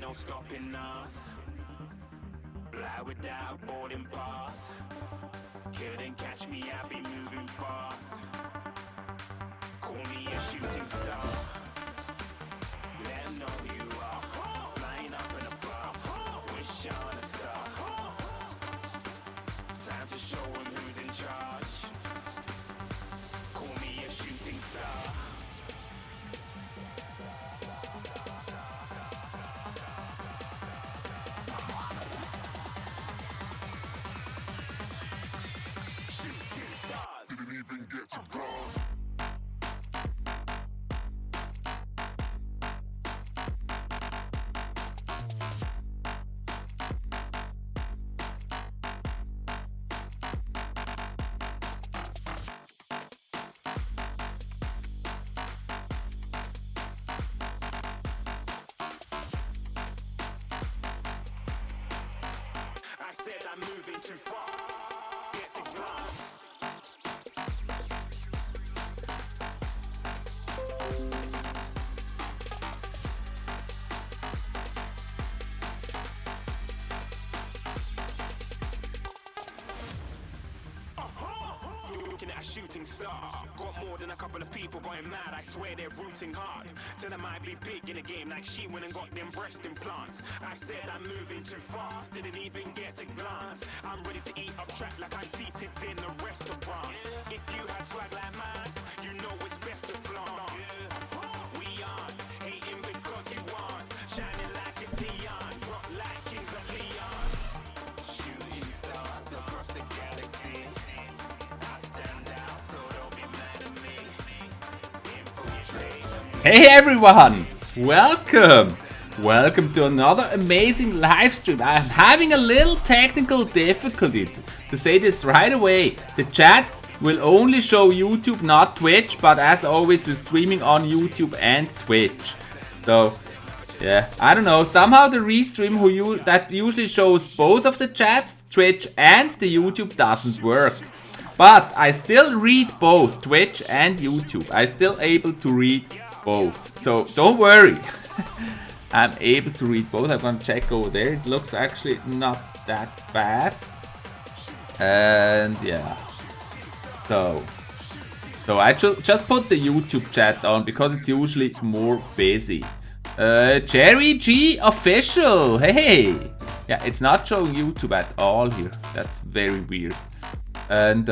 no stopping us. Fly without a boarding pass. Couldn't catch me, I'll be moving fast. Call me a shooting star. Let 'em know who you are. Flying up in a bar. Wish on a star. Time to show 'em who's in charge. Call me a shooting star. Didn't even get to cross. I said I'm moving too far. Get to glass. Looking at a shooting star. Got more than a couple of people going mad. I swear they're rooting hard. Tell them I'd be big in a game like she went and got them breast implants. I said I'm moving too fast. Didn't even get a glance. I'm ready to eat up track like I'm seated in a restaurant. If you had swag like mine, you know it's best to flaunt. We on, hating because you want. Shining like it's neon. Rock like kings of Leon. Shooting stars across the galaxy. I stand out, so don't be mad at me. Infiltrate. Hey everyone! Welcome! Welcome to another amazing live stream. I'm having a little technical difficulty. To say this right away, the chat will only show YouTube, not Twitch, but as always we're streaming on YouTube and Twitch. So, yeah, I don't know, somehow the restream that usually shows both of the chats, Twitch and the YouTube, doesn't work. But I still read both Twitch and YouTube. I'm still able to read both. So don't worry. I'm able to read both. I'm gonna check over there. It looks actually not that bad. And yeah. So I just put the YouTube chat on because it's usually more busy. Jerry G official. Hey. Yeah, it's not showing YouTube at all here. That's very weird. And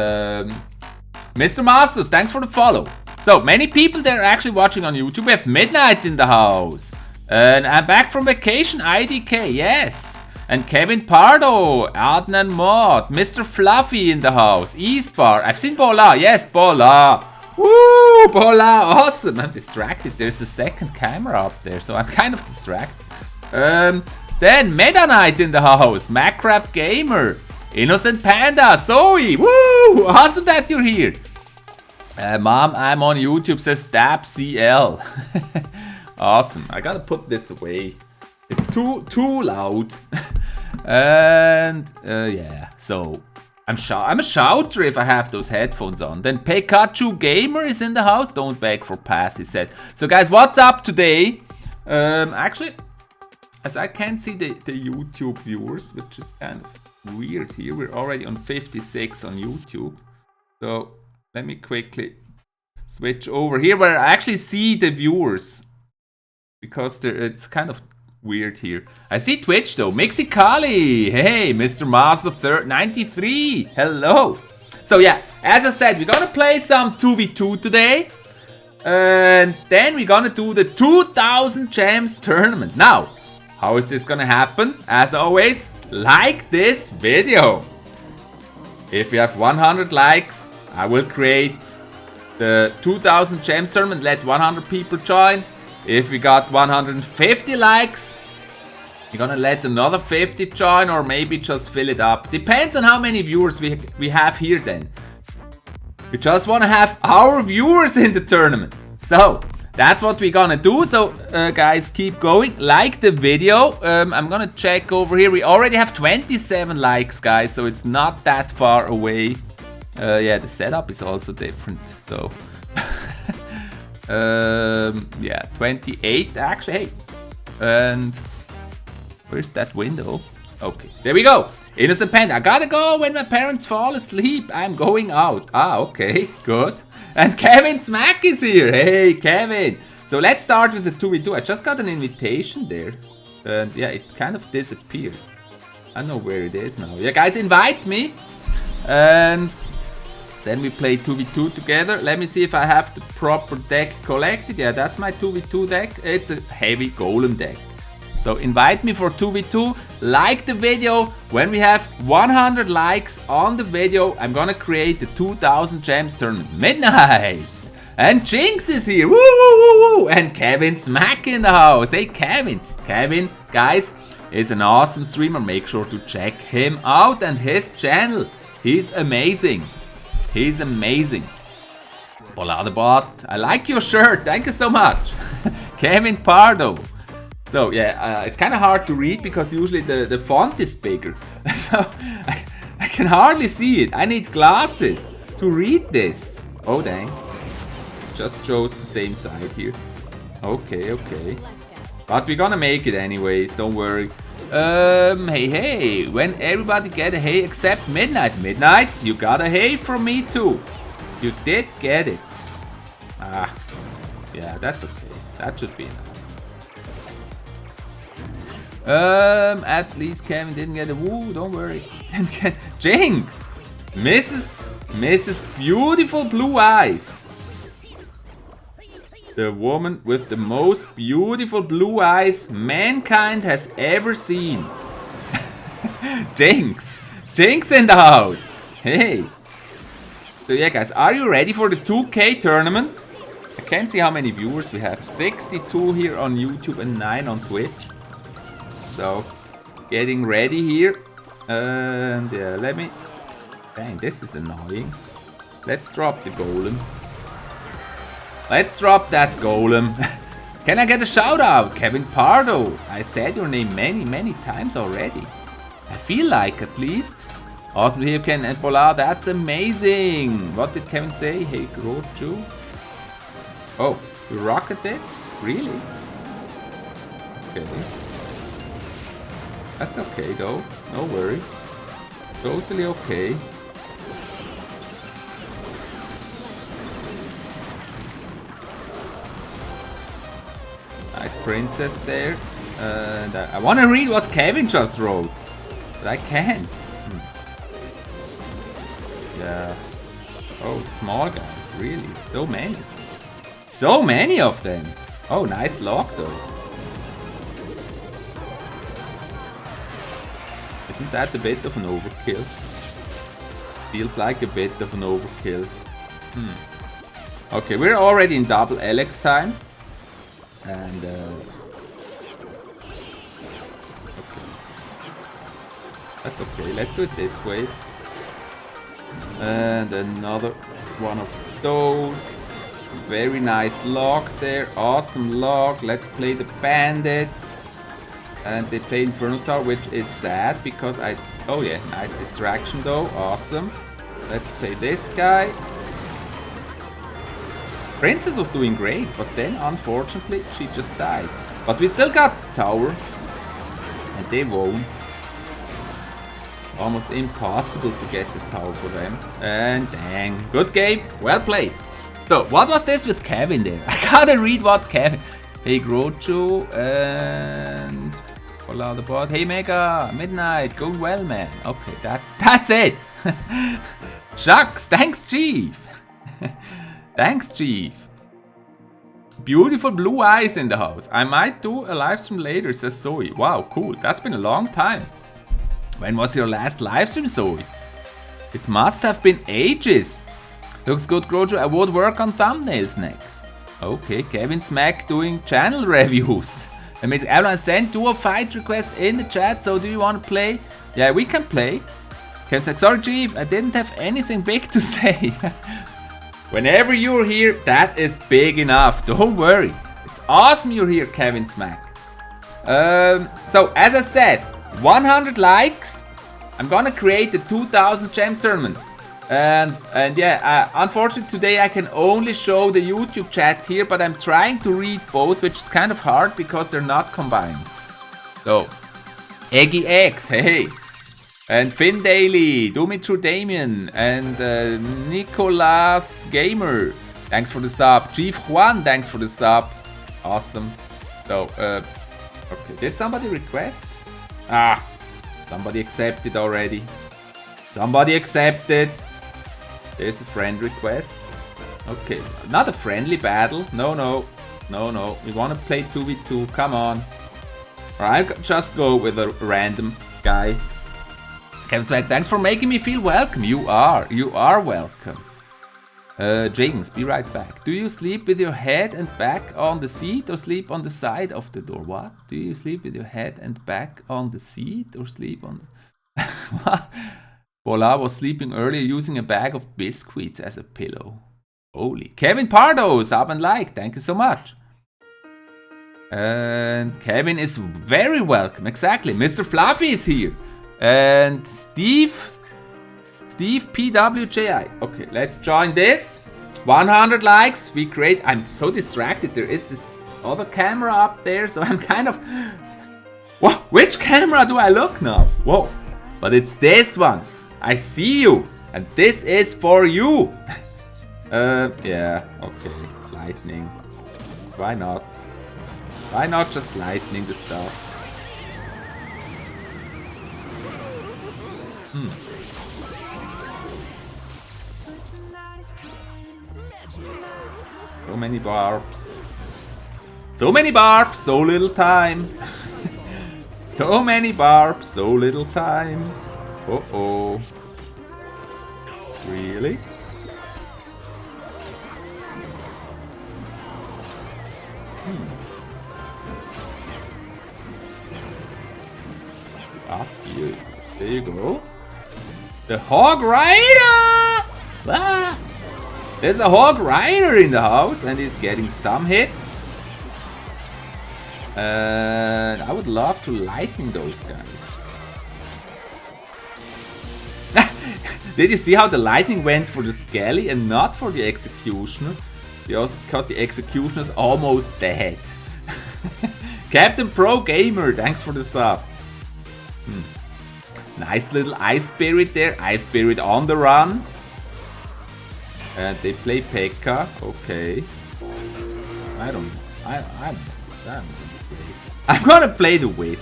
Mr. Masters, thanks for the follow. So many people there are actually watching on YouTube. We have Midnight in the house. And I'm back from vacation, IDK, yes. And Kevin Pardo, Adnan Mod, Mr. Fluffy in the house, Espar. I've seen Bola, yes, Bola. Woo, Bola, awesome. I'm distracted. There's a second camera up there, so I'm kind of distracted. Then Meta Knight in the house, Macrap Gamer, Innocent Panda, Zoe. Woo, awesome that you're here. Mom, I'm on YouTube, says Stab CL. Awesome. I gotta put this away. It's too loud. And yeah, so I'm a shouter if I have those headphones on. Then Pikachu Gamer is in the house. Don't beg for pass, he said. So guys, what's up today? Actually, as I can't see the YouTube viewers, which is kind of weird here. We're already on 56 on YouTube. So let me quickly switch over here where I actually see the viewers. Because it's kind of weird here. I see Twitch though. Mixicali. Hey, Mr. Master 93. Hello. So yeah, as I said, we're gonna play some 2v2 today. And then we're gonna do the 2000 Gems tournament. Now, how is this gonna happen? As always, like this video. If you have 100 likes, I will create the 2000 Gems tournament. Let 100 people join. If we got 150 likes, we're gonna let another 50 join or maybe just fill it up. Depends on how many viewers we have here then. We just wanna have our viewers in the tournament. So, that's what we're gonna do. So, guys, keep going. Like the video. I'm gonna check over here. We already have 27 likes, guys, so it's not that far away. Yeah, the setup is also different, so... yeah, 28 actually, hey. And Where's that window? Okay, there we go. Innocent Panda. I gotta go when my parents fall asleep. I'm going out. Ah, okay, good. And Kevin Smack is here. Hey, Kevin. So let's start with the 2v2. I just got an invitation there. And yeah, it kind of disappeared. I don't know where it is now. Yeah, guys, invite me. And then we play 2v2 together. Let me see if I have the proper deck collected. Yeah, that's my 2v2 deck. It's a heavy golem deck. So invite me for 2v2, like the video. When we have 100 likes on the video, I'm gonna create the 2000 gems tournament midnight. And Jinx is here, woo woo woo woo, and Kevin Smack in the house. Hey Kevin, guys, is an awesome streamer. Make sure to check him out and his channel. He's amazing. He's amazing. Boladebot, I like your shirt, thank you so much. Kevin Pardo. So yeah, it's kind of hard to read because usually the font is bigger. So I can hardly see it. I need glasses to read this. Oh dang. Just chose the same side here. Okay, okay. But we're gonna make it anyways, don't worry. Hey, when everybody get a hey except Midnight. Midnight, you got a hey from me too. You did get it. Ah, yeah, that's okay. That should be enough. At least Kevin didn't get a woo, don't worry. Jinx! Mrs. Beautiful Blue Eyes. The woman with the most beautiful blue eyes mankind has ever seen. Jinx! Jinx in the house! Hey! So yeah guys, are you ready for the 2K tournament? I can't see how many viewers we have. 62 here on YouTube and 9 on Twitch. So, getting ready here. And yeah, let me... Dang, this is annoying. Let's drop the golem. Let's drop that golem. Can I get a shout out? Kevin Pardo. I said your name many times already. I feel like at least. Awesome here, Ken and Bola. That's amazing. What did Kevin say? Hey, Grochu. Oh, you rocket it? Really? Okay. That's okay though, no worry. Totally okay. Nice princess there. And I want to read what Kevin just wrote, but I can't. Yeah. Oh, small guys, really? So many. So many of them. Oh, nice lock though. Isn't that a bit of an overkill? Feels like a bit of an overkill. Okay, we're already in double Alex time. And okay. That's okay, let's do it this way. And another one of those. Very nice lock there, awesome lock. Let's play the bandit. And they play Inferno Tower, which is sad because I... Oh yeah, nice distraction though, awesome. Let's play this guy. Princess was doing great, but then unfortunately she just died. But we still got the tower. And they won't. Almost impossible to get the tower for them. And dang, good game, well played. So, what was this with Kevin there? I gotta read what Kevin... Hey Grochu and... Boladebot. Hey Mega, Midnight, going well man. Okay, that's it. Shucks, thanks Chief. Thanks Chief. Beautiful blue eyes in the house. I might do a live stream later, says Zoe. Wow, cool, that's been a long time. When was your last live stream, Zoe? It must have been ages. Looks good, Grojo. I would work on thumbnails next. Okay, Kevin Smack doing channel reviews. Amazing. Avalon sent duo fight request in the chat, so do you want to play? Yeah, we can play. Kevin Smack, sorry Chief, I didn't have anything big to say. Whenever you're here, that is big enough. Don't worry. It's awesome you're here, Kevin Smack. So, as I said, 100 likes. I'm gonna create the 2000 gems tournament. And yeah, unfortunately today I can only show the YouTube chat here, but I'm trying to read both, which is kind of hard because they're not combined. So, Eggy X, hey. And Finn Daly, Dumitru Damien, and Nicolas Gamer. Thanks for the sub. Chief Juan, thanks for the sub. Awesome. So, okay, did somebody request? Ah, somebody accepted already. Somebody accepted. There's a friend request. Okay, not a friendly battle. No, no, no, no. We want to play 2v2. Come on. Alright, just go with a random guy. Kevin Swag, thanks for making me feel welcome. You are welcome. James, be right back. Do you sleep with your head and back on the seat or sleep on the side of the door? What? Do you sleep with your head and back on the seat or sleep on the... What? Bola was sleeping earlier using a bag of biscuits as a pillow. Holy. Kevin Pardo, sub and like. Thank you so much. And Kevin is very welcome. Exactly. Mr. Fluffy is here. And Steve PWJI. Okay, let's join this. 100 likes. We create. I'm so distracted. There is this other camera up there, so I'm kind of. Whoa, which camera do I look now? Whoa, but it's this one. I see you, and this is for you. Yeah. Okay. Lightning. Why not? Why not just lightning the stuff? So many barbs. So many barbs, so little time. So many barbs, so little time. Uh-oh. Really? Ah, here. There you go. The Hog Rider! Ah! There's a Hog Rider in the house and he's getting some hits. And I would love to lightning those guys. Did you see how the lightning went for the Skelly and not for the Executioner? Because the Executioner is almost dead. Captain Pro Gamer, thanks for the sub. Nice little Ice Spirit there. Ice Spirit on the run. And they play P.E.K.K.A. Okay. I don't know. I'm gonna play the Witch.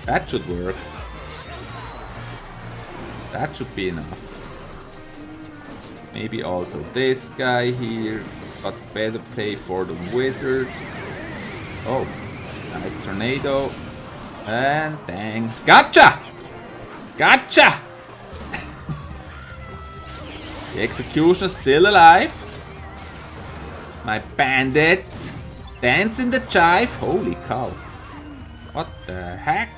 That should work. That should be enough. Maybe also this guy here. But better play for the Wizard. Oh. Nice Tornado. And dang. Gotcha! Gotcha! The Executioner still alive. My Bandit. Dance in the Chive. Holy cow. What the heck?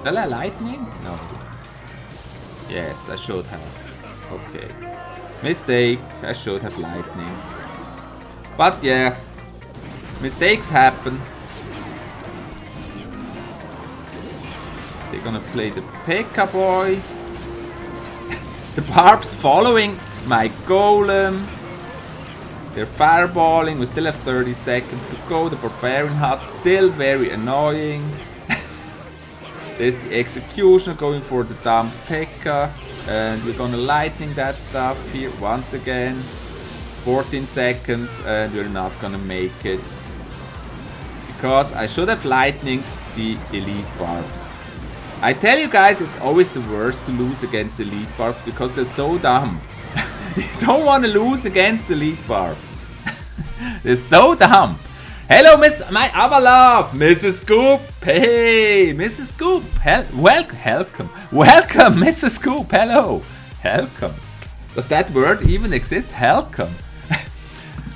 Shall I lightning? No. Yes, I should have. Okay. Mistake. I should have lightning. But yeah. Mistakes happen. They're gonna play the P.E.K.K.A. boy. The Barb's following my Golem. They're fireballing. We still have 30 seconds to go. The Barbarian Hut still very annoying. There's the Executioner going for the dumb P.E.K.K.A. And we're gonna lightning that stuff here once again. 14 seconds and we're not gonna make it. Because I should have lightninged the Elite Barbs. I tell you guys, it's always the worst to lose against the Elite Barbs because they're so dumb. You don't want to lose against the Elite Barbs. They're so dumb. Hello, my Avalon, Mrs. Scoop. Hey, Mrs. Scoop. Welcome. Welcome, Mrs. Scoop. Hello. Welcome. Does that word even exist? Welcome.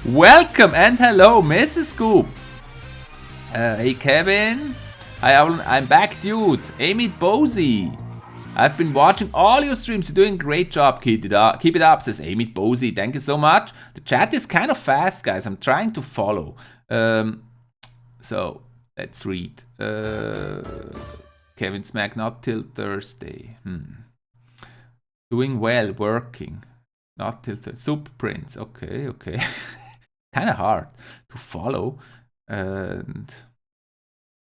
Welcome and hello, Mrs. Scoop. Hey, Kevin. Hi, Avalon. I'm back, dude. Amy Bosey. I've been watching all your streams. You're doing a great job. Keep it up, says Amy Bosey. Thank you so much. The chat is kind of fast, guys. I'm trying to follow. So, let's read. Kevin Smack, not till Thursday. Doing well, working. Not till Thursday. Super Prince. Okay. Kind of hard to follow. And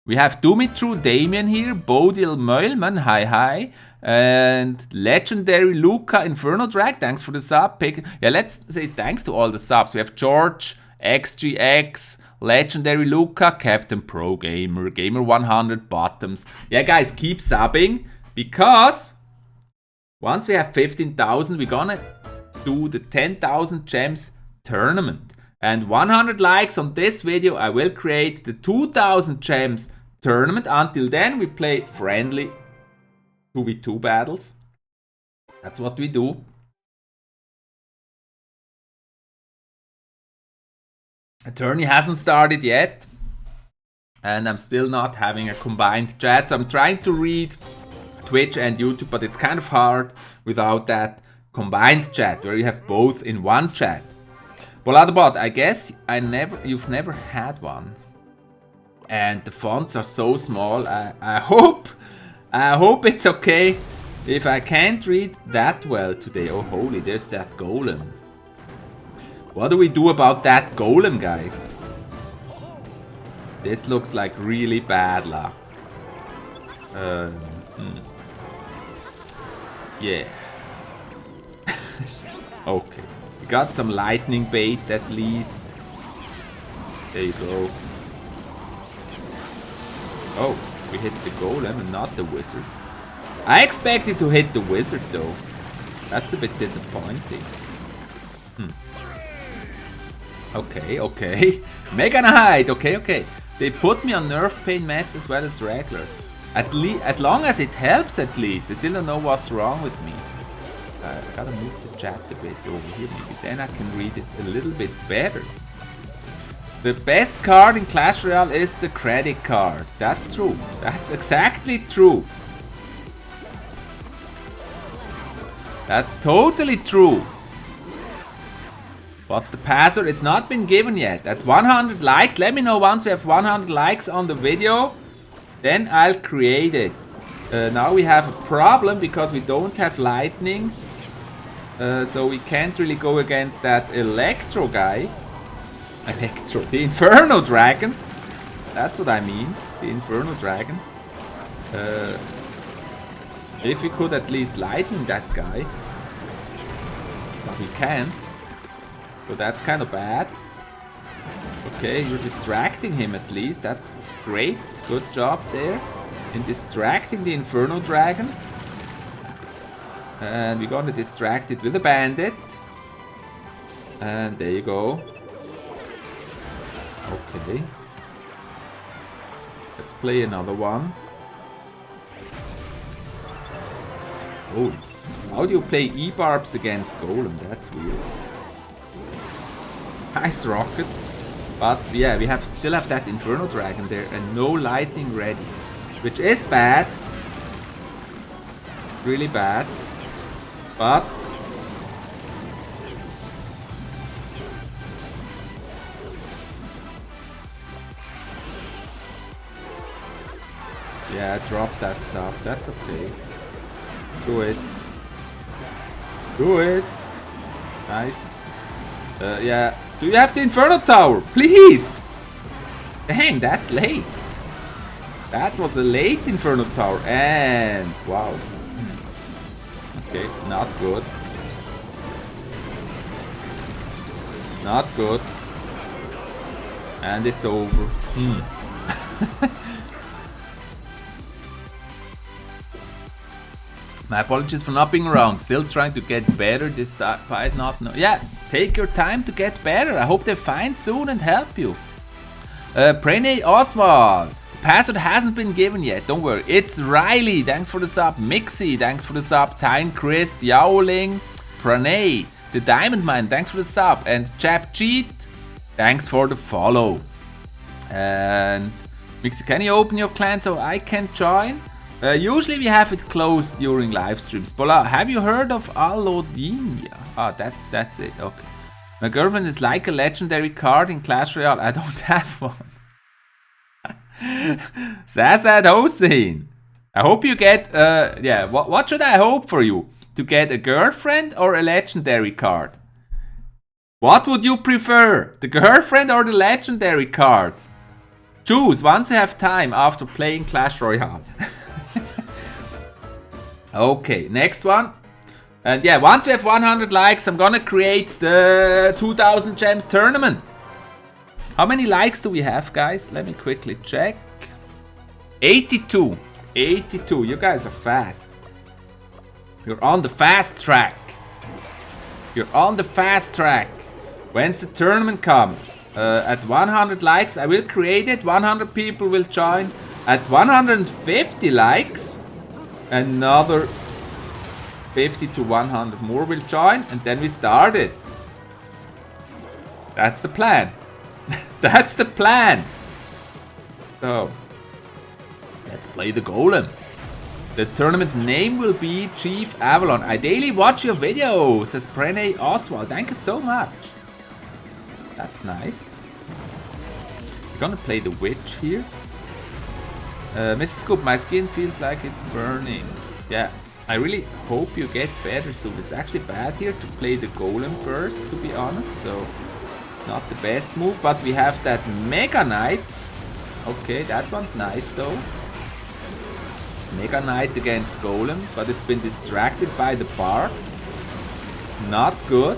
We have Dumitru, Damien here, Bodil Möllman, hi. And Legendary Luca, Inferno Drag, thanks for the sub. Yeah, let's say thanks to all the subs. We have George, XGX, Legendary Luca, Captain Pro Gamer, Gamer 100, Bottoms. Yeah, guys, keep subbing because once we have 15,000, we're gonna do the 10,000 gems tournament. And 100 likes on this video, I will create the 2,000 gems tournament. Until then, we play friendly 2v2 battles. That's what we do. A tourney hasn't started yet. And I'm still not having a combined chat. So I'm trying to read Twitch and YouTube, but it's kind of hard without that combined chat where you have both in one chat. Boladabot, I guess you've never had one. And the fonts are so small. I hope it's okay if I can't read that well today. Oh holy, there's that golem. What do we do about that golem, guys? This looks like really bad luck. Yeah. Okay. We got some lightning bait at least. There you go. Oh, we hit the golem and not the wizard. I expected to hit the wizard though. That's a bit disappointing. Okay. Mega Knight, okay. They put me on nerf pain meds as well as regular. At least, as long as it helps at least. I still don't know what's wrong with me. I gotta move the chat a bit over here, maybe then I can read it a little bit better. The best card in Clash Royale is the credit card. That's true. That's exactly true. That's totally true. What's the password? It's not been given yet. At 100 likes, let me know once we have 100 likes on the video. Then I'll create it. Now we have a problem because we don't have lightning. So we can't really go against that Electro guy. The Inferno Dragon. That's what I mean. The Inferno Dragon. If we could at least lightning that guy. But we can't. So that's kind of bad. Okay, you're distracting him at least. That's great. Good job there. In distracting the Inferno Dragon. And we're gonna distract it with a bandit. And there you go. Okay. Let's play another one. Oh, how do you play E-Barbs against Golem? That's weird. Nice rocket. But yeah, we still have that Inferno Dragon there and no lightning ready. Which is bad. Really bad. But yeah, drop that stuff. That's okay. Do it. Do it. Nice. Yeah. Do you have the Inferno Tower? Please! Dang, that's late. That was a late Inferno Tower. And wow. Okay, not good. Not good. And it's over. My apologies for not being around. Still trying to get better this fight. Yeah, take your time to get better. I hope they find soon and help you. Preney Oswald. The password hasn't been given yet. Don't worry. It's Riley. Thanks for the sub. Mixie. Thanks for the sub. Tyne Chris. Yowling. Pranay. The Diamond Mine. Thanks for the sub. And Chap Cheat. Thanks for the follow. And Mixie, can you open your clan so I can join? Usually we have it closed during live streams. Bola, have you heard of Alodinia? Ah, that's it. Okay. My girlfriend is like a legendary card in Clash Royale. I don't have one. Sazad Hossein. I hope you get, yeah, what should I hope for you? To get a girlfriend or a legendary card? What would you prefer? The girlfriend or the legendary card? Choose once you have time after playing Clash Royale. Okay, next one. And yeah, once we have 100 likes, I'm gonna create the 2000 gems tournament. How many likes do we have, guys? Let me quickly check. 82. 82. You guys are fast. You're on the fast track. You're on the fast track. When's the tournament come? At 100 likes, I will create it. 100 people will join. At 150 likes, another 50 to 100 more will join, and then we start it. That's the plan. That's the plan. So, let's play the golem. The tournament name will be ChiefAvalon. I daily watch your videos, says Prene Oswald. Thank you so much. That's nice. We're gonna play the witch here. Mrs. Scoop, my skin feels like it's burning. Yeah, I really hope you get better soon. It's actually bad here to play the golem first, to be honest. So, not the best move, but we have that Mega Knight. Okay, that one's nice though. Mega Knight against golem, but it's been distracted by the barbs. Not good.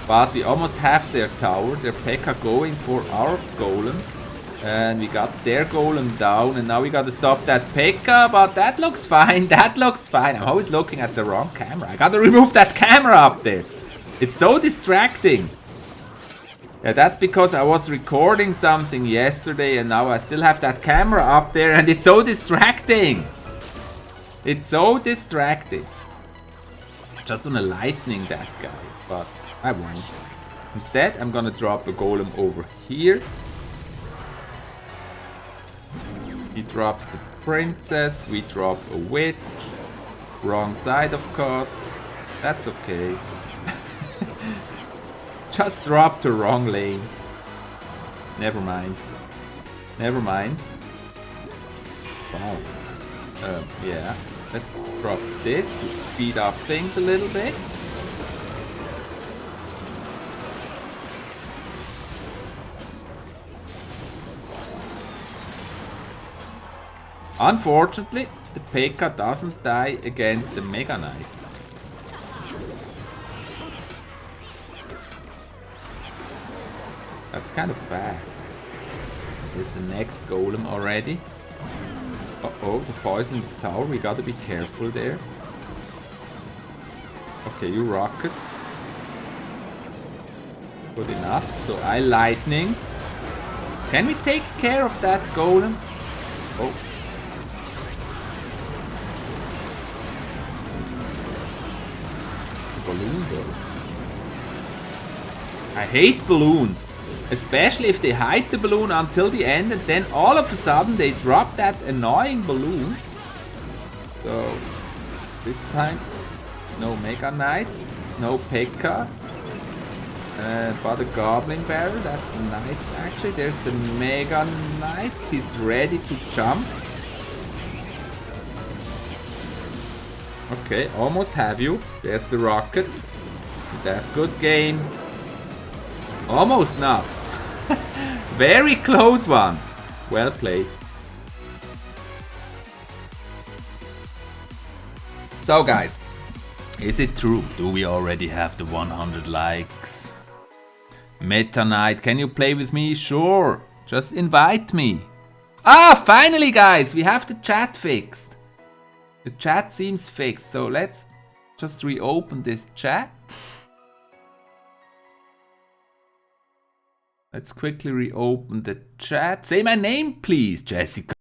But we almost have their tower, their P.E.K.K.A going for our golem. And we got their golem down, and now we gotta stop that P.E.K.K.A, but that looks fine, that looks fine. I'm always looking at the wrong camera. I gotta remove that camera up there. It's so distracting. Yeah, that's because I was recording something yesterday, and now I still have that camera up there, and it's so distracting. It's so distracting. Just wanna lightning that guy, but I won't. Instead, I'm gonna drop a golem over here. He drops the princess, we drop a witch. Wrong side, of course. That's okay. Just dropped the wrong lane. Never mind. Never mind. Wow. Yeah. Let's drop this to speed up things a little bit. Unfortunately, the P.E.K.K.A doesn't die against the Mega Knight. That's kind of bad. Here's the next golem already. Uh-oh, the poison in the tower. We gotta be careful there. Okay, you rocket. Good enough. So I lightning. Can we take care of that golem? Oh. Balloon though. I hate balloons. Especially if they hide the balloon until the end and then all of a sudden they drop that annoying balloon. So this time no Mega Knight, no P.E.K.K.A. But a Goblin Barrel, that's nice actually. There's the Mega Knight, he's ready to jump. Okay, almost have you. There's the rocket. That's good game. Almost not. Very close one. Well played. So guys, is it true? Do we already have the 100 likes? Meta Knight, can you play with me? Sure. Just invite me. Ah, finally guys, we have the chat fixed. The chat seems fixed, so let's just reopen this chat. Let's quickly reopen the chat. Say my name, please, Jessica.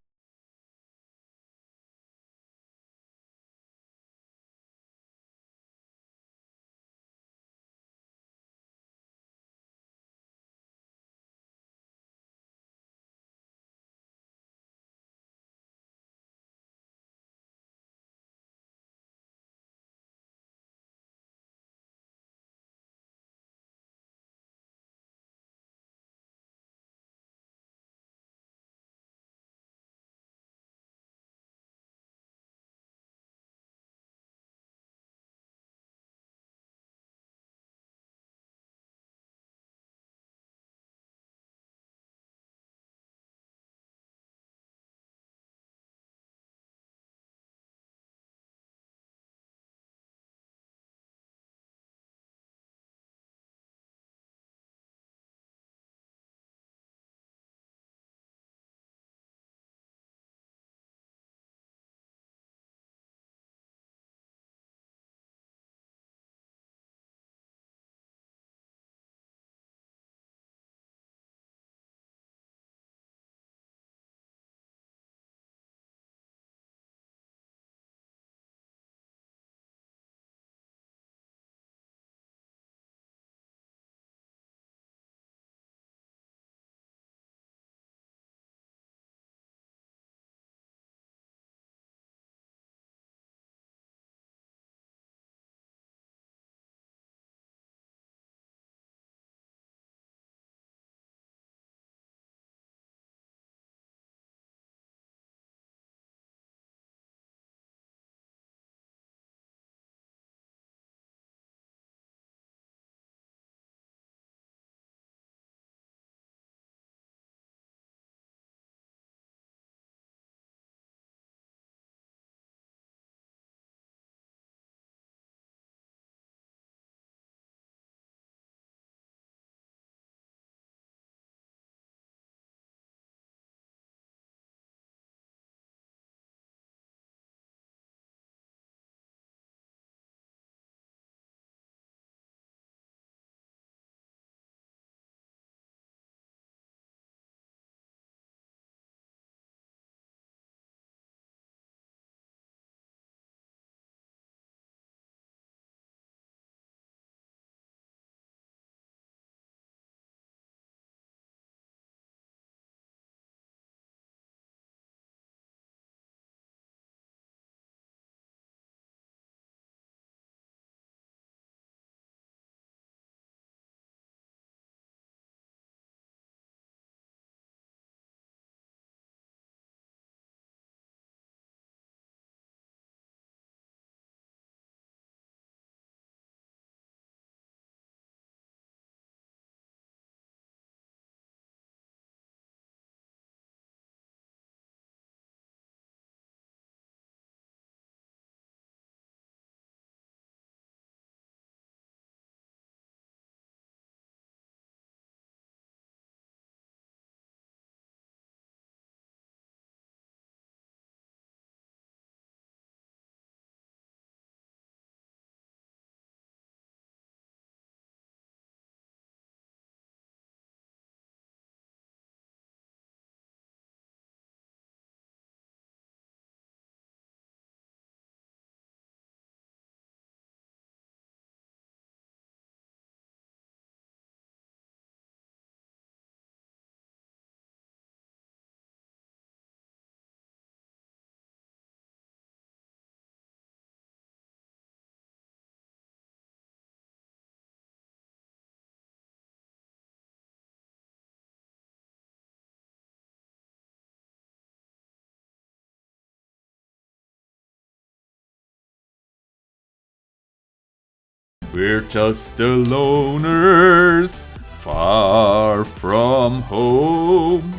We're just the loners, far from home.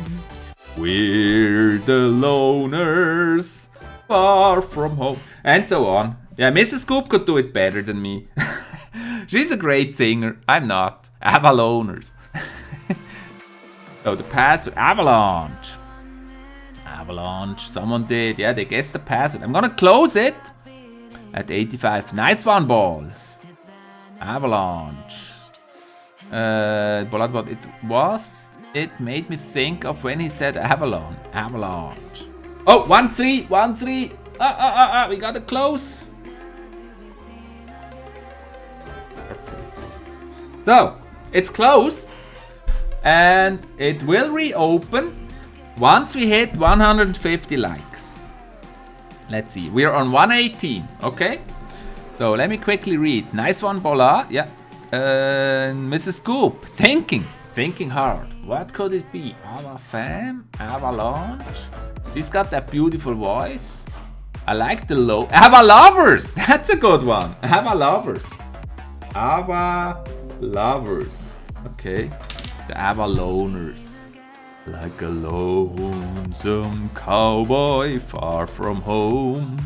We're the loners, far from home. And so on. Yeah, Mrs. Scoop could do it better than me. She's a great singer. I'm not. Avaloners. So the password, Avalanche. Avalanche, someone did. Yeah, they guessed the password. I'm gonna close it at 85. Nice one, ball. Avalanche. But what it was, it made me think of when he said Avalon. Avalanche. Oh, 1-3, 1-3. We got it close. So, it's closed. And it will reopen once we hit 150 likes. Let's see. We're on 118. Okay. So, let me quickly read. Nice one, Bola. Yeah. Mrs. Scoop. Thinking hard. What could it be? Fam? Avalanche? He's got that beautiful voice. I like the low. Avalovers! That's a good one. Avalovers. Avalovers. Okay. The Avaloners. Like a lonesome cowboy far from home.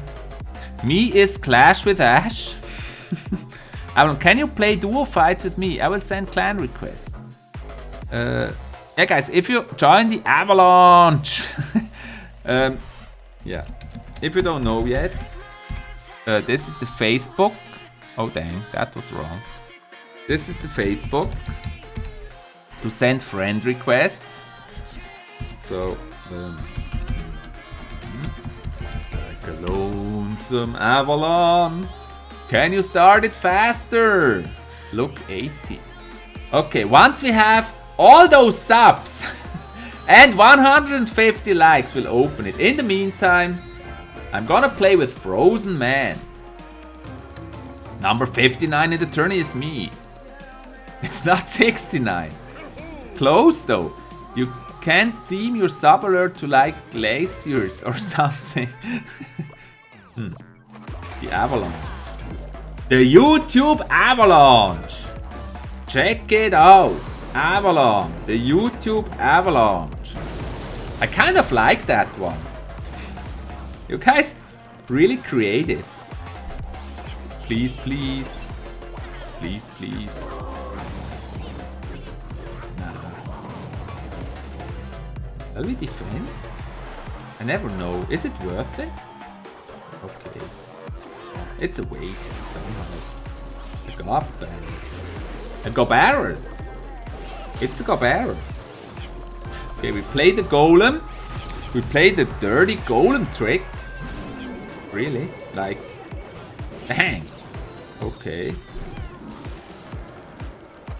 Me is Clash with Ash. Avalon, can you play duo fights with me? I will send clan request. Yeah, guys, if you join the Avalanche. Yeah, if you don't know yet, this is the Facebook. Oh dang, that was wrong. This is the Facebook to send friend requests. So, like a lonesome Avalon. Can you start it faster? Look, 80. Okay, once we have all those subs and 150 likes, we'll open it. In the meantime, I'm gonna play with Frozen Man. Number 59 in the tourney is me. It's not 69. Close though. You can theme your sub alert to like glaciers or something. The Avalanche. The YouTube Avalanche. Check it out. Avalon. The YouTube Avalanche. I kind of like that one. You guys really creative. Please, please. Please, please. Shall we defend? I never know. Is it worth it? Okay. It's a waste. A Gobbarrel. It's a Gobbarrel. Okay, we play the Golem. We play the dirty Golem trick. Really? Like, bang. Okay.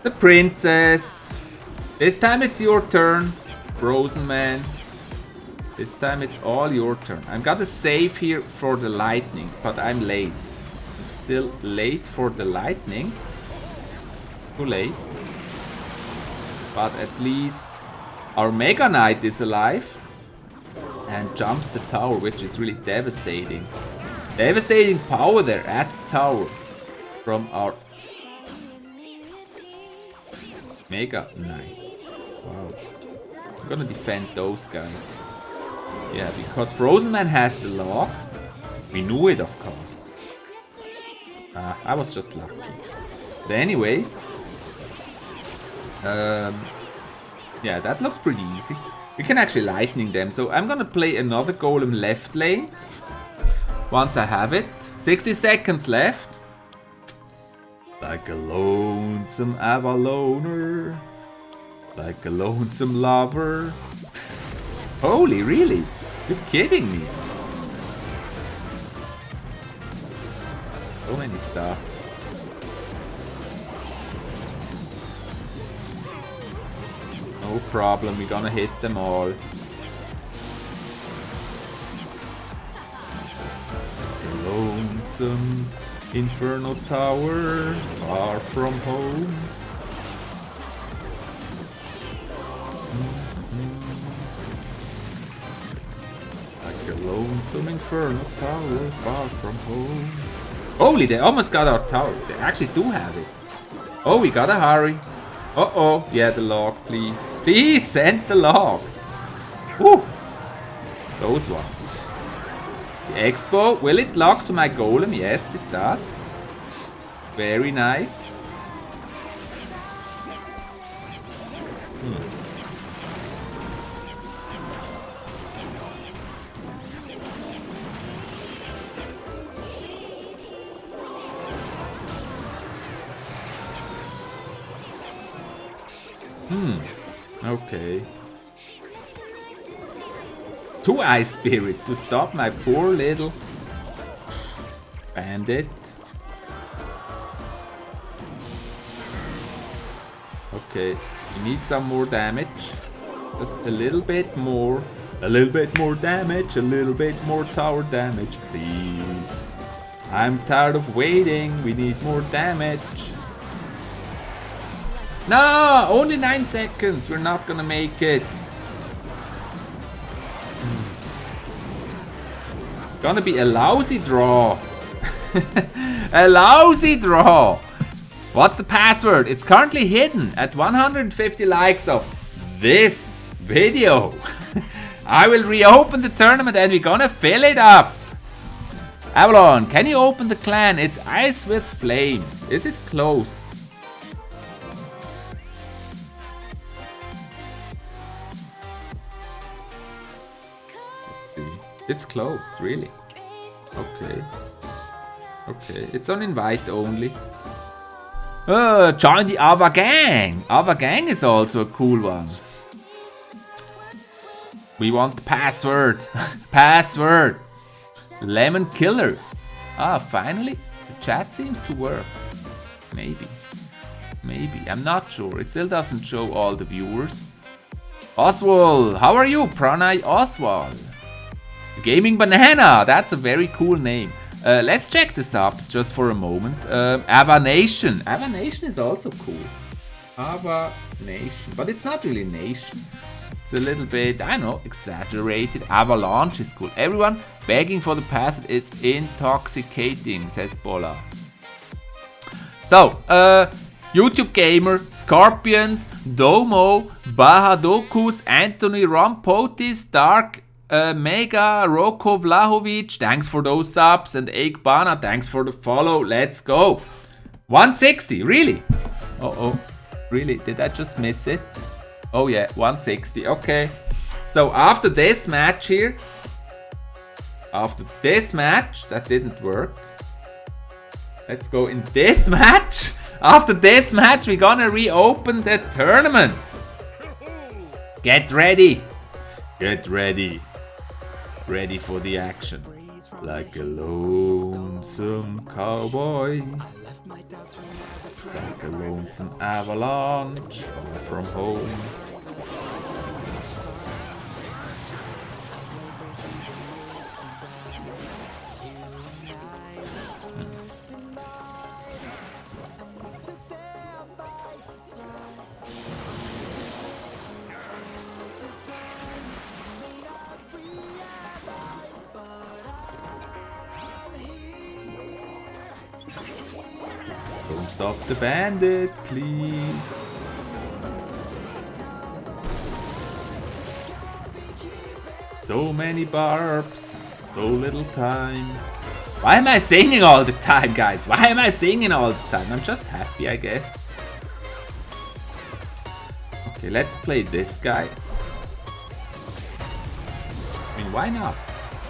The Princess. This time it's your turn. Frozen Man. This time it's all your turn. I'm gonna save here for the lightning, but I'm late. I'm still late for the lightning. Too late. But at least our Mega Knight is alive and jumps the tower, which is really devastating. Devastating power there at the tower from our Mega Knight. Wow. I'm gonna defend those guys. Yeah, because Frozen Man has the lock. We knew it, of course. I was just lucky. But anyways. Yeah, that looks pretty easy. We can actually lightning them. So I'm gonna play another Golem left lane. Once I have it. 60 seconds left. Like a lonesome Avaloner. Like a lonesome lover. Holy, really? You're kidding me. So many stuff. No problem, we're gonna hit them all. The lonesome Inferno Tower, far from home. Like a lonesome Inferno Tower, far from home. Holy, they almost got our tower. They actually do have it. Oh, we gotta hurry. Uh-oh. Yeah, the log, please. Please send the log. Woo. Those ones. The Expo, will it lock to my golem? Yes, it does. Very nice. Okay. 2 ice spirits to stop my poor little bandit. Okay, we need some more damage. Just a little bit more. A little bit more damage. A little bit more tower damage, please. I'm tired of waiting. We need more damage. No! Only 9 seconds. We're not gonna make it. Gonna be a lousy draw. A lousy draw. What's the password? It's currently hidden at 150 likes of this video. I will reopen the tournament and we're gonna fill it up. Avalon, can you open the clan? It's Ice with Flames. Is it closed? Let's see. It's closed, really? Okay. Okay, it's on invite only. Join the Ava gang. Ava gang is also a cool one. We want the password. Password. Lemon killer. Ah, finally. The chat seems to work. Maybe. Maybe. I'm not sure. It still doesn't show all the viewers. Oswald. How are you? Pranay Oswald. Gaming Banana. That's a very cool name. Let's check the subs just for a moment. Avanation. Avanation is also cool. Avanation. But it's not really nation. It's a little bit, I know, exaggerated. Avalanche is cool. Everyone begging for the password is intoxicating, says Bola. So, YouTube Gamer, Scorpions, Domo, Bahadokus, Anthony Rampotis, Dark, Mega, Roko Vlahovic, thanks for those subs, and Eigbana, thanks for the follow. Let's go. 160, really? Uh-oh, really? Did I just miss it? Oh yeah, 160, okay. So after this match here, that didn't work. Let's go in this match. After this match, we're gonna reopen the tournament. Get ready. Get ready. Ready for the action. Like a lonesome cowboy. Like a lonesome avalanche far from home. Don't stop the bandit, please. So many barbs, so little time. Why am I singing all the time, guys? Why am I singing all the time? I'm just happy, I guess. Okay, let's play this guy. I mean, why not?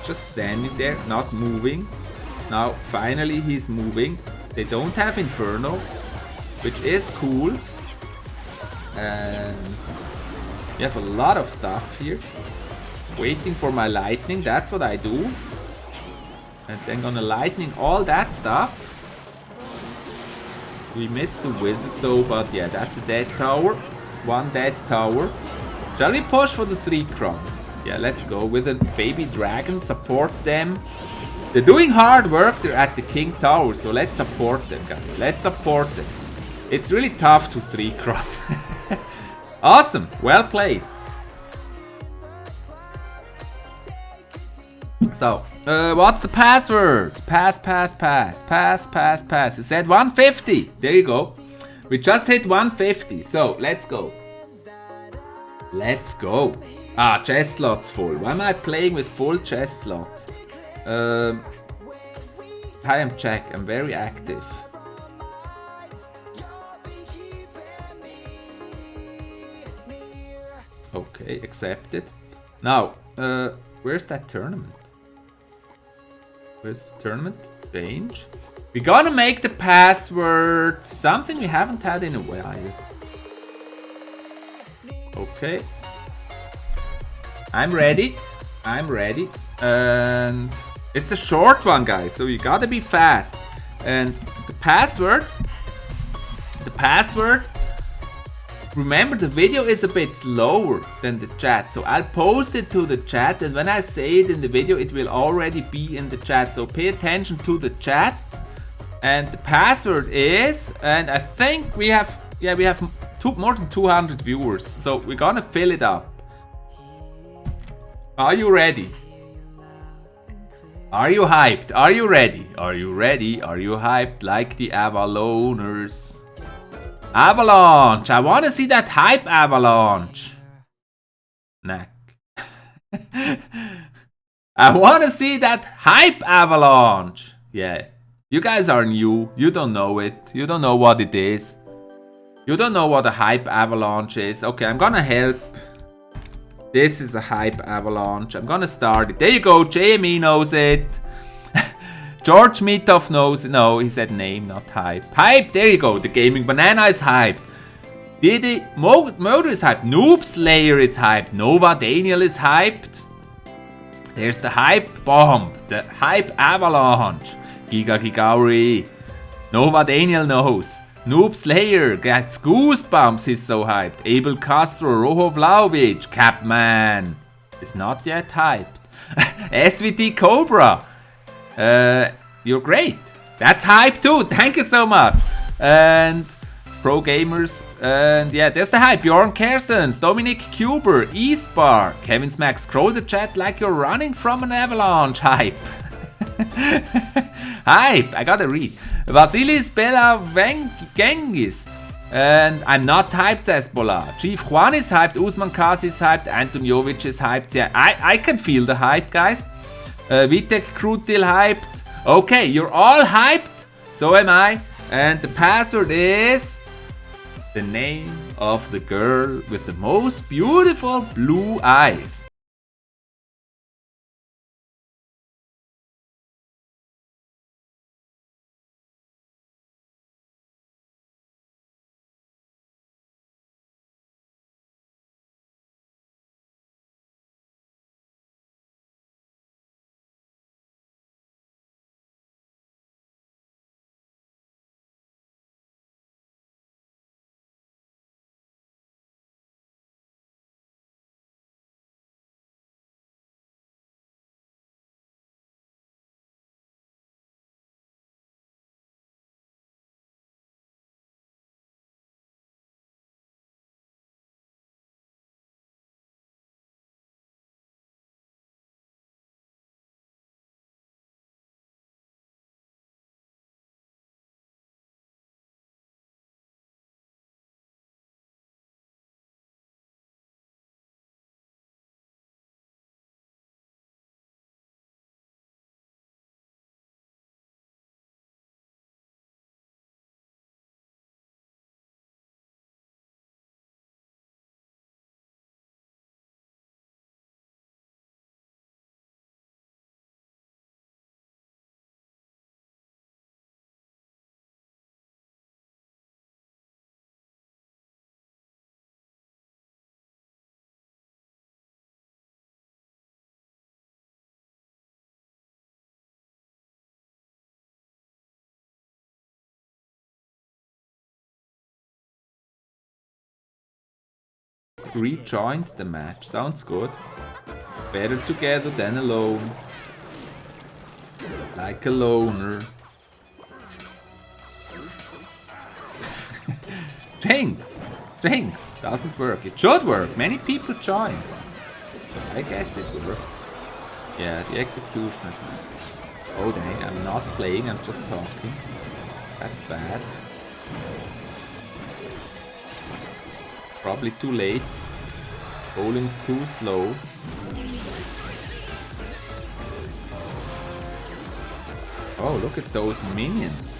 Just standing there, not moving. Now, finally, he's moving. They don't have Inferno, which is cool. And we have a lot of stuff here. Waiting for my lightning, that's what I do. And then gonna lightning all that stuff. We missed the wizard though, but yeah, that's a dead tower. One dead tower. Shall we push for the 3 crown? Yeah, let's go with a baby dragon, support them. They're doing hard work, they're at the king tower, so let's support them, guys. Let's support them. It's really tough to 3 crop. Awesome, well played. So, what's the password? Pass. You said 150. There you go. We just hit 150. So, let's go. Let's go. Ah, chess slots full. Why am I playing with full chess slots? Hi, I'm Jack. I'm very active. Okay, accepted. Now, where's that tournament? Where's the tournament? Change. We're gonna make the password something we haven't had in a while. Okay. I'm ready. I'm ready. And it's a short one, guys, so you gotta be fast. And the password, remember the video is a bit slower than the chat, so I'll post it to the chat, and when I say it in the video it will already be in the chat, so pay attention to the chat. And the password is, and I think we have more than 200 viewers, so we're gonna fill it up. Are you ready? Are you hyped? Are you ready? Are you ready? Are you hyped like the Avaloners? Avalanche! I want to see that hype avalanche! Knack. I want to see that hype avalanche! Yeah. You guys are new. You don't know it. You don't know what it is. You don't know what a hype avalanche is. Okay, I'm gonna help. This is a hype avalanche. I'm gonna start it. There you go. JME knows it. George Mitov knows it. No, he said name, not hype. Hype, there you go. The Gaming Banana is hyped. Diddy Motor is hyped. Noob Slayer is hyped. Nova Daniel is hyped. There's the hype bomb. The hype avalanche. Giga Gigauri. Nova Daniel knows. Noob Slayer gets goosebumps, he's so hyped. Abel Castro, Roho Vlaovic, Capman is not yet hyped. SVT Cobra, you're great. That's hype too, thank you so much. And Pro Gamers, and yeah, there's the hype. Bjorn Kerstens, Dominic Kuber, Espar, Kevin Smack, scroll the chat like you're running from an avalanche. Hype. Hype, I gotta read. Vasilis Bella Gengis. And I'm not hyped, says Bola. Chief Juan is hyped, Usman Kasi is hyped, Anton Jovic is hyped. Yeah, I can feel the hype, guys. Vitek Krutil hyped. Okay, you're all hyped. So am I. And the password is the name of the girl with the most beautiful blue eyes. Rejoined the match. Sounds good. Better together than alone. Like a loner. Jinx! Doesn't work. It should work. Many people join. I guess it works. Yeah, the execution is nice. Oh dang, I'm not playing, I'm just talking. That's bad. Probably too late. Golem's too slow. Oh, look at those minions.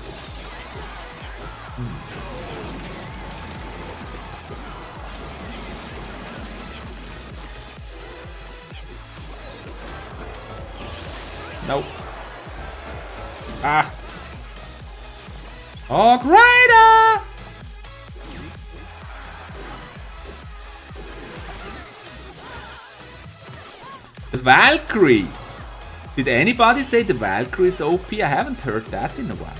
Nope. Ah. Hog Rider! The Valkyrie! Did anybody say the Valkyrie is OP? I haven't heard that in a while.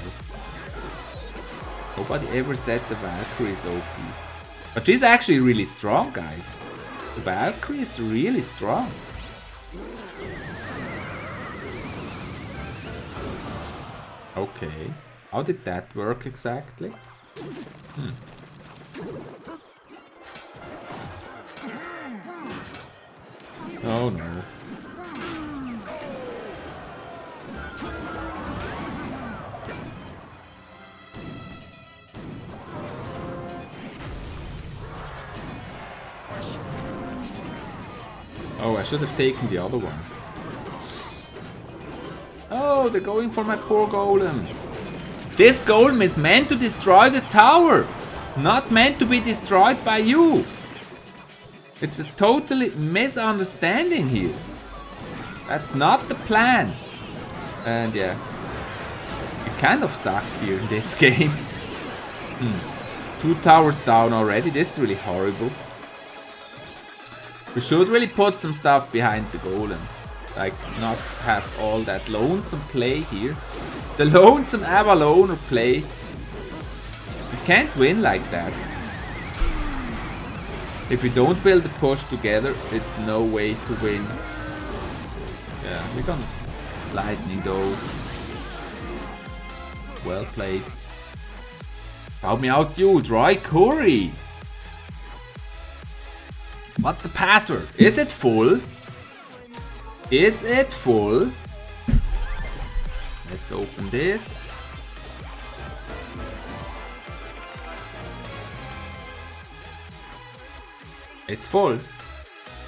Nobody ever said the Valkyrie is OP. But she's actually really strong, guys. The Valkyrie is really strong. Okay. How did that work exactly? Oh no. Oh, I should have taken the other one. Oh, they're going for my poor golem. This golem is meant to destroy the tower, not meant to be destroyed by you. It's a totally misunderstanding here. That's not the plan. And yeah, you kind of suck here in this game. 2 towers down already. This is really horrible. We should really put some stuff behind the golem. Like, not have all that lonesome play here. The lonesome Avalon play. You can't win like that. If we don't build a push together, it's no way to win. Yeah, we're gonna lightning those. Well played. Help me out, you, Roy Curry. What's the password? Is it full? Is it full? Let's open this. It's full.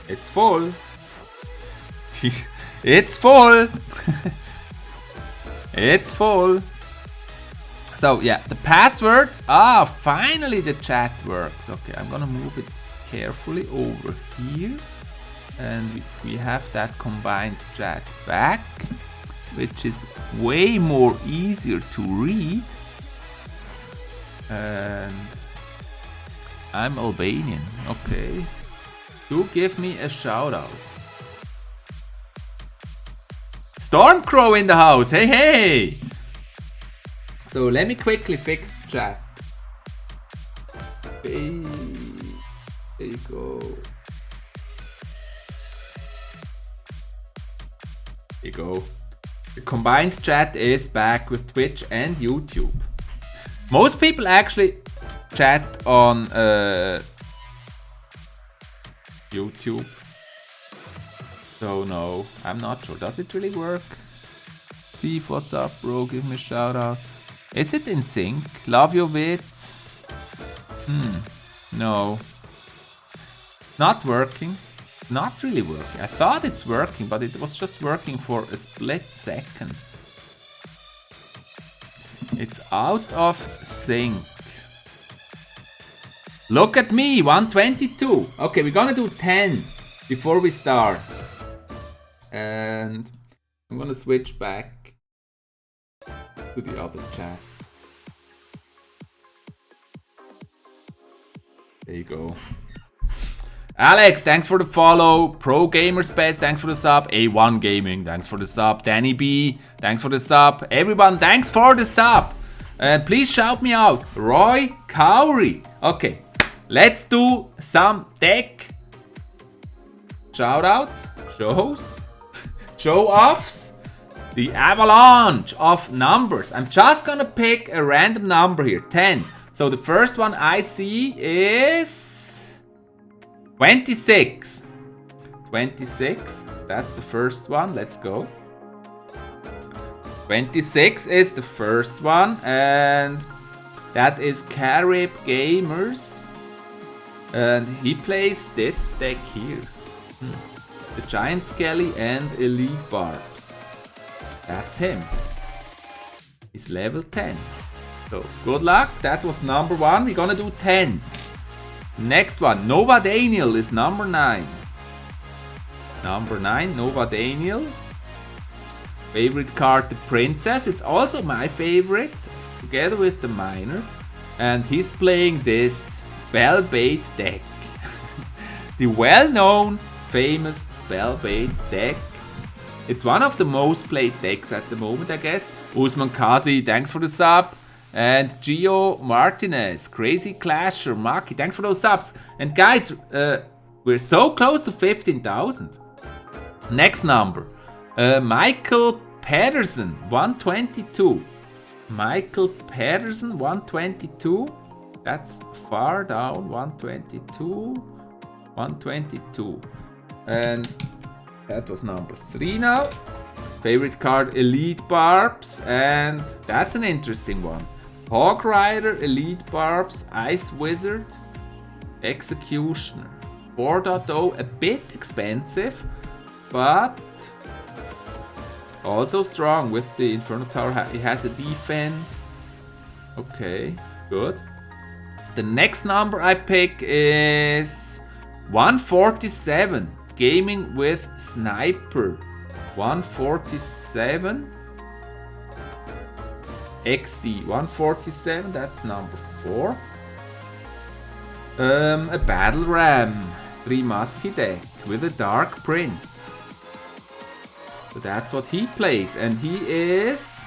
It's full. It's full. It's full. So yeah, the password. Ah, finally the chat works. Okay, I'm gonna move it carefully over here. And we have that combined chat back, which is way more easier to read. And I'm Albanian. Okay. Do give me a shout out. Stormcrow in the house. Hey, hey. So let me quickly fix the chat. Okay. There you go. There you go. The combined chat is back with Twitch and YouTube. Most people actually chat on YouTube. So no, I'm not sure. Does it really work? Steve, what's up, bro? Give me a shout out. Is it in sync? Love your wits. No. Not working. Not really working. I thought it's working, but it was just working for a split second. It's out of sync. Look at me, 122. Okay, we're gonna do 10 before we start. And I'm gonna switch back to the other chat. There you go. Alex, thanks for the follow. Pro Gamers Best, thanks for the sub. A1 Gaming, thanks for the sub. Danny B, thanks for the sub. Everyone, thanks for the sub. Please shout me out. Roy Cowrie. Okay, let's do some deck shout outs, show offs. The avalanche of numbers. I'm just gonna pick a random number here, 10. So the first one I see is 26. 26. That's the first one. Let's go. 26 is the first one, and that is Carib Gamers. And he plays this deck here. The Giant Skelly and Elite Barbs. That's him. He's level 10. So, good luck. That was number 1. We're gonna do 10. Next one, Nova Daniel is number 9. Number 9, Nova Daniel. Favorite card, the Princess. It's also my favorite, together with the Miner. And he's playing this Spellbait deck. The well-known, famous Spellbait deck. It's one of the most played decks at the moment, I guess. Usman Kazi, thanks for the sub. And Gio Martinez, Crazy Clasher, Maki, thanks for those subs. And guys, we're so close to 15,000. Next number, Michael Pedersen, 122. Michael Pedersen, 122. That's far down, 122. 122. And that was number 3 now. Favorite card, Elite Barbs. And that's an interesting one. Hog Rider, Elite Barbs, Ice Wizard, Executioner. 4.0, a bit expensive, but also strong with the Inferno Tower. It has a defense. Okay, good. The next number I pick is 147. Gaming with Sniper. 147. XD 147, that's number 4. A Battle Ram 3 Musky deck with a Dark Prince. So that's what he plays, and he is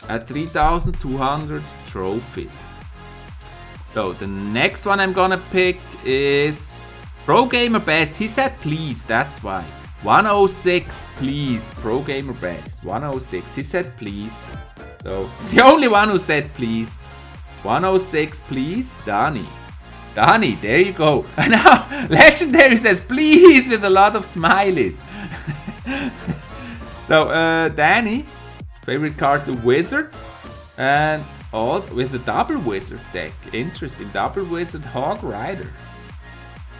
at 3,200 trophies. So the next one I'm gonna pick is Pro Gamer Best. He said please, that's why. 106, please. Pro Gamer Best. 106. He said please. So he's the only one who said please. 106, please. Danny. Danny, there you go. And now Legendary says please with a lot of smileys. So Danny, favorite card, the Wizard. And all with a double Wizard deck. Interesting. Double Wizard Hog Rider.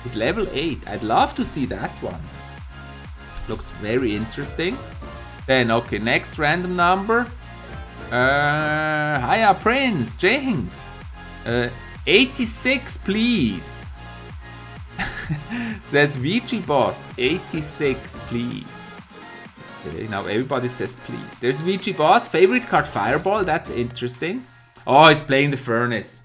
He's level 8. I'd love to see that one. Looks very interesting. Then, okay, next random number. Hiya, Prince, Jinx. 86, please. Says VG Boss. 86, please. Okay, now everybody says please. There's VG Boss. Favorite card, Fireball. That's interesting. Oh, he's playing the Furnace.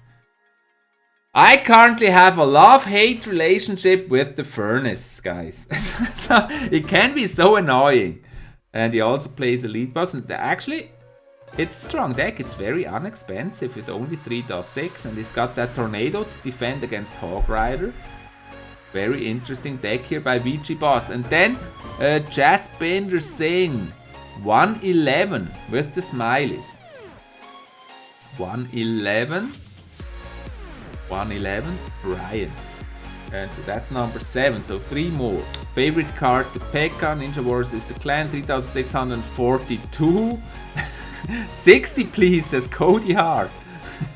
I currently have a love-hate relationship with the Furnace, guys. So it can be so annoying. And he also plays Elite Boss. And actually, it's a strong deck. It's very inexpensive with only 3.6. And he's got that Tornado to defend against Hog Rider. Very interesting deck here by VG Boss. And then Jaspinder Singh. 111 with the smileys. 111. 111, Ryan. And so that's number 7, so 3 more. Favorite card, the P.E.K.K.A. Ninja Wars is the Clan, 3,642. 60 please, says Cody Hart.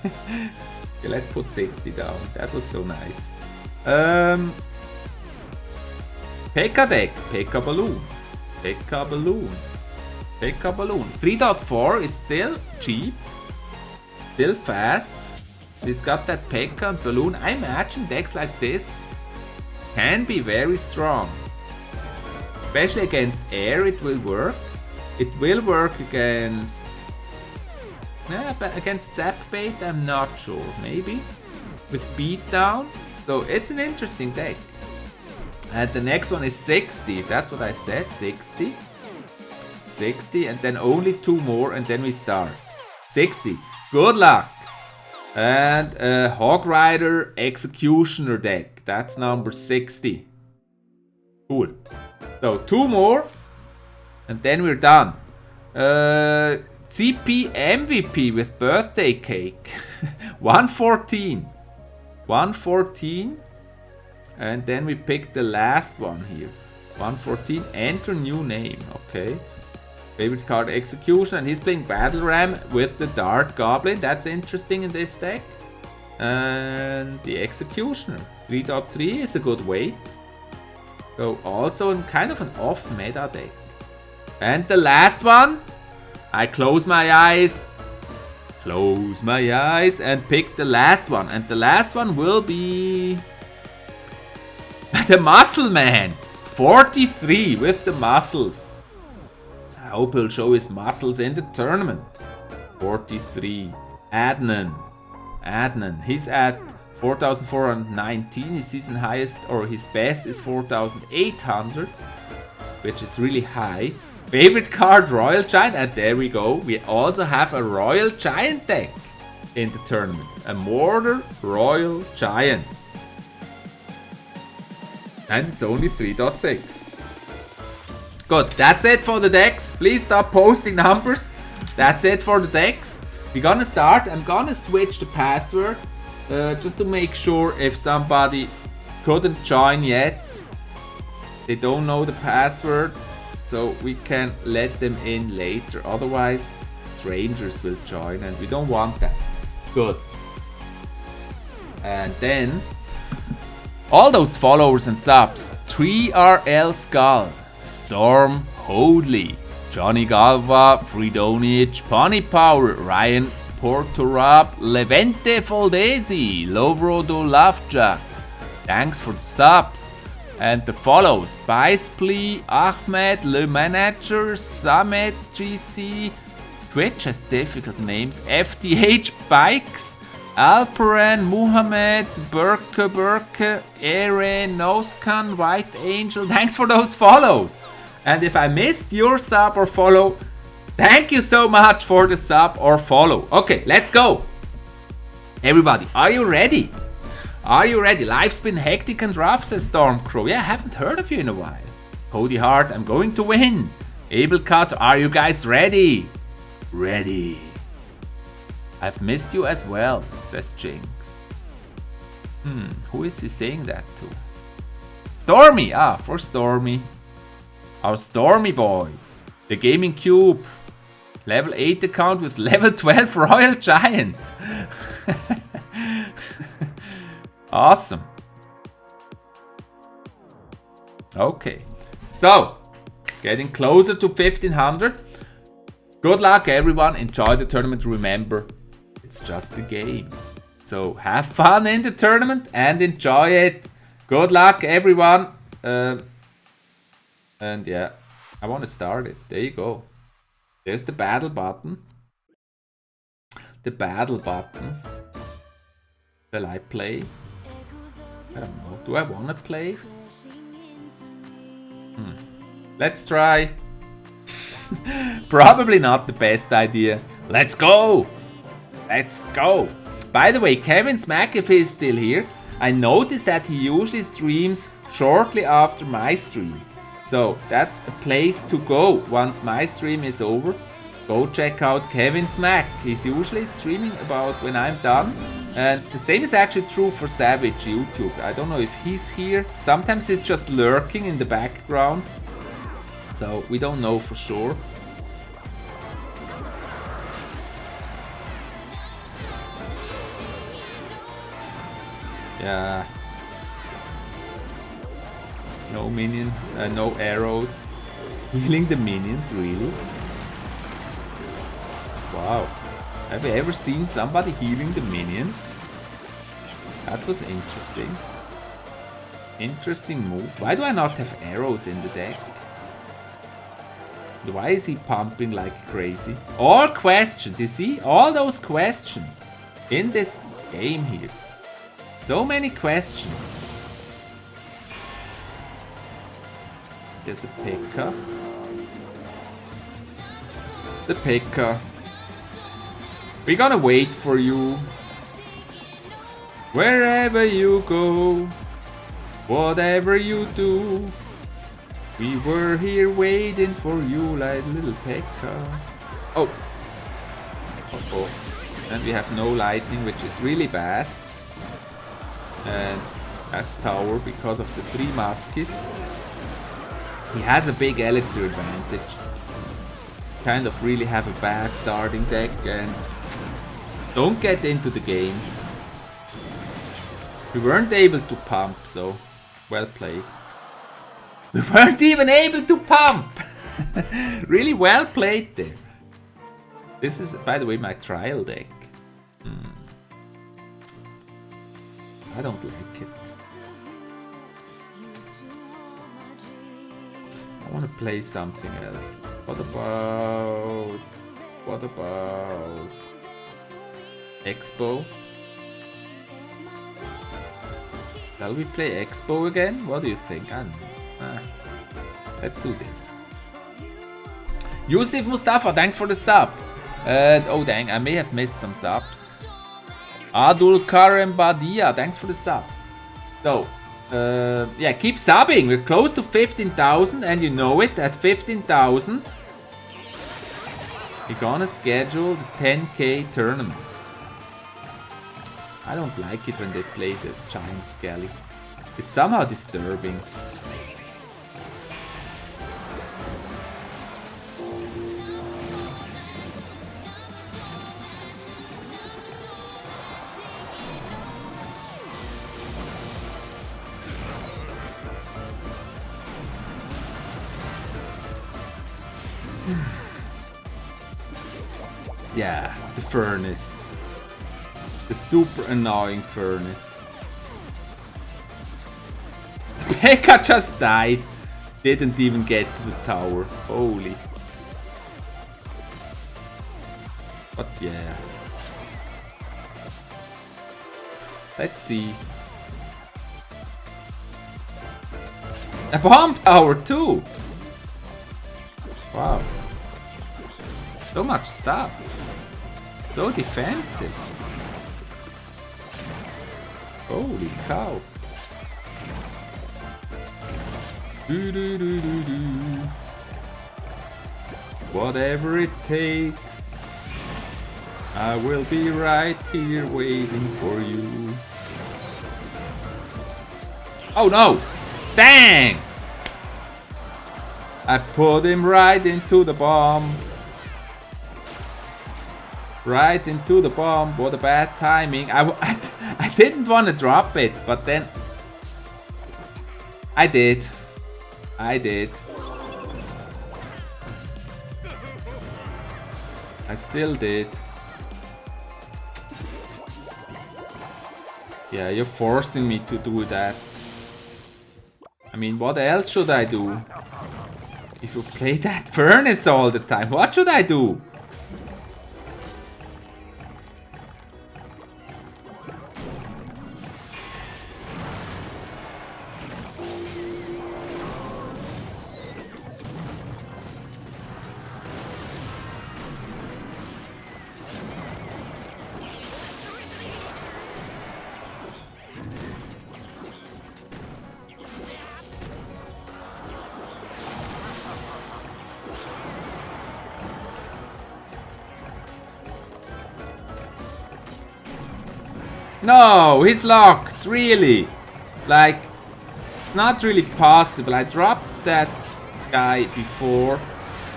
Okay, let's put 60 down, that was so nice. P.E.K.K.A. deck, P.E.K.K.A. Balloon. P.E.K.K.A. Balloon. P.E.K.K.A. Balloon. 3.4 is still cheap, still fast. He's got that P.E.K.K.A. and Balloon. I imagine decks like this can be very strong. Especially against air it will work. It will work against... but against Zapbait I'm not sure. Maybe. With Beatdown. So it's an interesting deck. And the next one is 60. That's what I said. 60. 60 and then only 2 more and then we start. 60. Good luck. And Hog Rider Executioner deck. That's number 60. Cool. So 2 more. And then we're done. CP MVP with birthday cake. 114. 114. And then we pick the last one here. 114. Enter new name. Okay. Favorite card Execution, and he's playing Battle Ram with the Dart Goblin. That's interesting in this deck. And the Executioner 3.3 is a good weight. So also in kind of an off meta deck. And the last one, I close my eyes and pick the last one. And the last one will be the Muscle Man 43 with the muscles. I hope he'll show his muscles in the tournament. 43. Adnan. He's at 4,419. His season highest or his best is 4,800, which is really high. Favorite card Royal Giant, and there we go. We also have a Royal Giant deck in the tournament. A Mortar Royal Giant. And it's only 3.6. Good, that's it for the decks. Please stop posting numbers. That's it for the decks. We're gonna start. I'm gonna switch the password just to make sure if somebody couldn't join yet, they don't know the password, so we can let them in later. Otherwise, strangers will join and we don't want that. Good. And then all those followers and subs: 3RL Skull, Storm Hoadley, Johnny Galva, Fridonich, Pony Power, Ryan Portorab, Levente Foldesi, Lovrodo Lovejack. Thanks for the subs. And the follows: Biceply, Ahmed, Le Manager, Samet GC, Twitch has difficult names, FTH Bikes, Alperan, Muhammad, Burke, Eren, Noskan, White Angel. Thanks for those follows. And if I missed your sub or follow, thank you so much for the sub or follow. Okay, let's go. Everybody, are you ready? Are you ready? Life's been hectic and rough, says Stormcrow. Yeah, I haven't heard of you in a while. Cody Hart, I'm going to win. Abel Cass, are you guys ready? Ready. I've missed you as well, says Jinx. Who is he saying that to? Stormy! For Stormy. Our Stormy boy. The Gaming Cube. Level 8 account with level 12 Royal Giant. Awesome. Okay. So, getting closer to 1500. Good luck everyone. Enjoy the tournament. Remember, it's just a game. So have fun in the tournament and enjoy it. Good luck everyone. And yeah, I want to start it. There you go. There's the battle button. The battle button. Shall I play? I don't know. Do I want to play? Let's try. Probably not the best idea. Let's go. Let's go. By the way, Kevin Smack, if he's still here, I noticed that he usually streams shortly after my stream. So that's a place to go once my stream is over. Go check out Kevin Smack. He's usually streaming about when I'm done. And the same is actually true for Savage YouTube. I don't know if he's here. Sometimes he's just lurking in the background. So we don't know for sure. Yeah. No minion, no arrows. Healing the minions, really? Wow. Have you ever seen somebody healing the minions? That was interesting. Interesting move. Why do I not have arrows in the deck? Why is he pumping like crazy? All questions, you see? All those questions in this game here. So many questions. There's a P.E.K.K.A. The P.E.K.K.A. We're gonna wait for you. Wherever you go, whatever you do, we were here waiting for you like little P.E.K.K.A. Oh. Uh-oh. And we have no lightning, which is really bad. And that's tower because of the 3 muskies. He has a big elixir advantage. Kind of really have a bad starting deck and don't get into the game. We weren't able to pump, so well played. We weren't even able to pump! Really well played there. This is, by the way, my trial deck. I don't like it. I want to play something else. What about Expo? Shall we play Expo again? What do you think? I don't know. Let's do this. Yusuf Mustafa, thanks for the sub. Oh dang, I may have missed some subs. Adul Karem Badia, thanks for the sub. So, yeah, keep subbing. We're close to 15,000 and you know it. At 15,000, we're gonna schedule the 10k tournament. I don't like it when they play the giant Skelly. It's somehow disturbing. Yeah, the furnace. The super annoying furnace. Pekka just died. Didn't even get to the tower. Holy. But yeah. Let's see. A bomb tower too! Wow. So much stuff. So defensive. Holy cow. Whatever it takes, I will be right here waiting for you. Oh no! Dang! I put him right into the bomb. Right into the bomb. What a bad timing. I didn't want to drop it, but then I did. I still did. Yeah, you're forcing me to do that. I mean, what else should I do? If you play that furnace all the time, what should I do? No, he's locked, really. Like, not really possible. I dropped that guy before,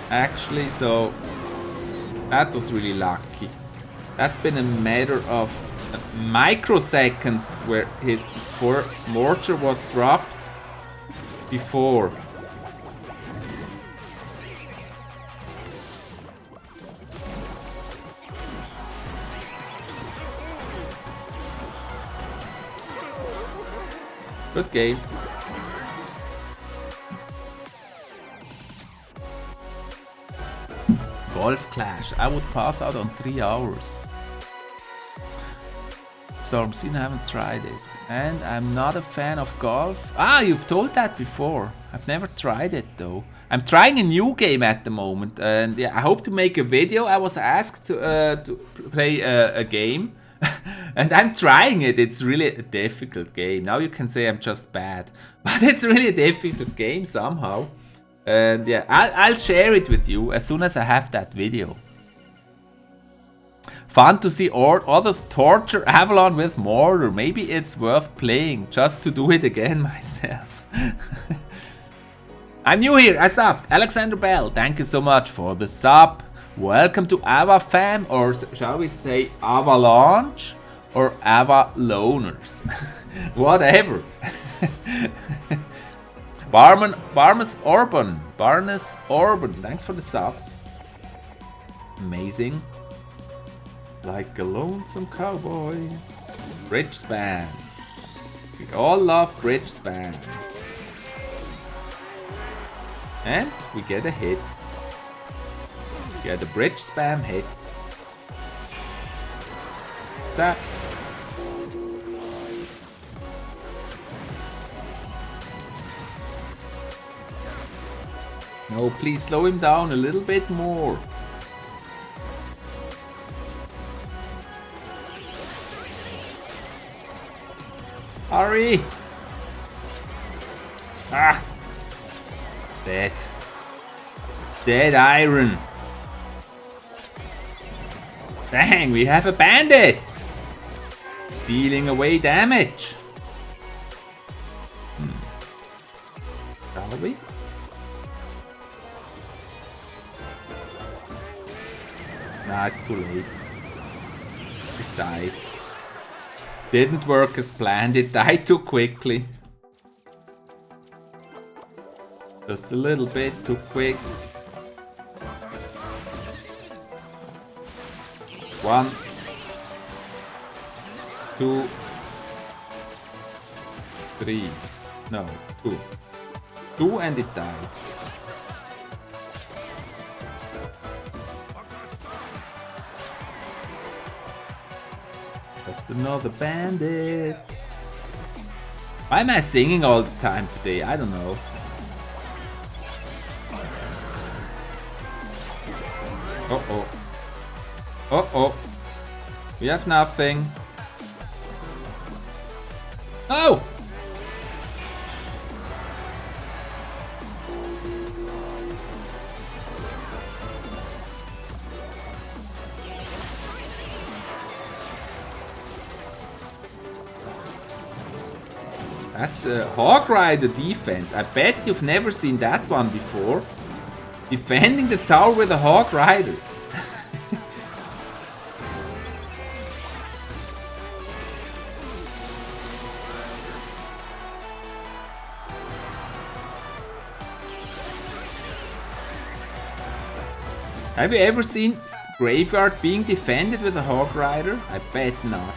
actually, so that was really lucky. That's been a matter of microseconds where his mortar was dropped before. Good game. Golf Clash. I would pass out on 3 hours. Stormseen, I haven't tried it. And I'm not a fan of golf. Ah, you've told that before. I've never tried it though. I'm trying a new game at the moment. And yeah, I hope to make a video. I was asked to play a game. And I'm trying it. It's really a difficult game. Now you can say I'm just bad. But it's really a difficult game somehow. And yeah, I'll share it with you as soon as I have that video. Fun to see others torture Avalon with mortar. Maybe it's worth playing just to do it again myself. I'm new here, I subbed. Alexander Bell, thank you so much for the sub. Welcome to Ava fam, or shall we say Avalanche or Avaloners? Whatever. Barnes Orban, thanks for the sub. Amazing. Like a lonesome cowboy. Bridge spam. We all love bridge spam. And we get a hit. Get a bridge spam hit. Tap. No, please slow him down a little bit more. Hurry! Ah! Dead. Dead iron. Dang, we have a bandit! Stealing away damage. Shall we? Nah, it's too late. It died. Didn't work as planned, it died too quickly. Just a little bit too quick. 1, 2, 3. No, 2. 2 and it died. Just another bandit. Why am I singing all the time today? I don't know. Uh-oh. Uh-oh. We have nothing. Oh! That's a Hog Rider defense. I bet you've never seen that one before. Defending the tower with a Hog Rider. Have you ever seen Graveyard being defended with a Hog Rider? I bet not.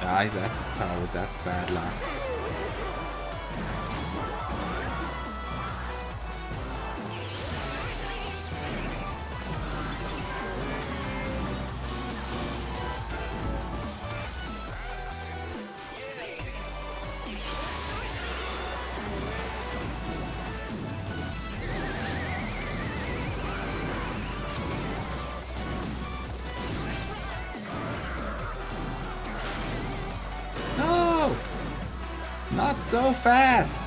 Ah, he's at the tower, that's bad luck. Not so fast!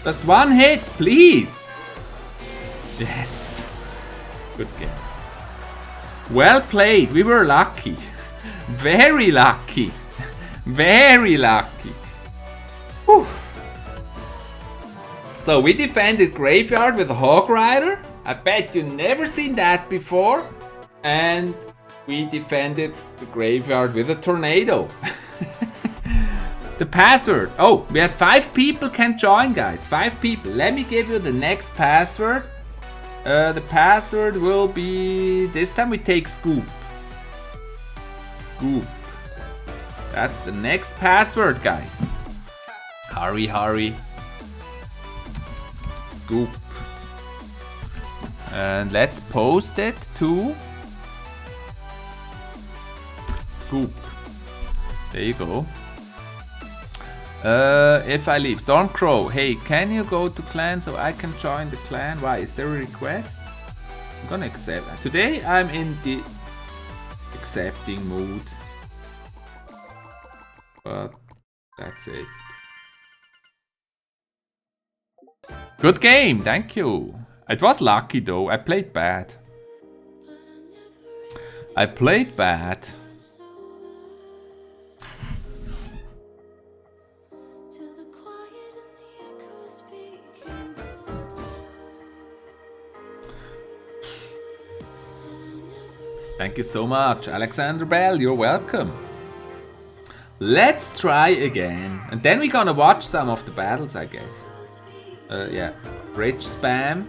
Just one hit, please! Yes! Good game. Well played, we were lucky. Very lucky. Very lucky. Whew. So we defended Graveyard with a Hog Rider. I bet you never seen that before. And we defended the Graveyard with a Tornado. The password. Oh, we have 5 people can join, guys. 5 people. Let me give you the next password. The password will be... This time we take Scoop. Scoop. That's the next password, guys. Hurry, hurry. Scoop. And let's post it to... Scoop. There you go. If I leave. Stormcrow, hey, can you go to clan so I can join the clan? Why? Is there a request? I'm gonna accept that. Today I'm in the accepting mood. But that's it. Good game, thank you. It was lucky though, I played bad. I played bad. Thank you so much, Alexander Bell, you're welcome. Let's try again. And then we're gonna watch some of the battles, I guess. Yeah. Bridge spam.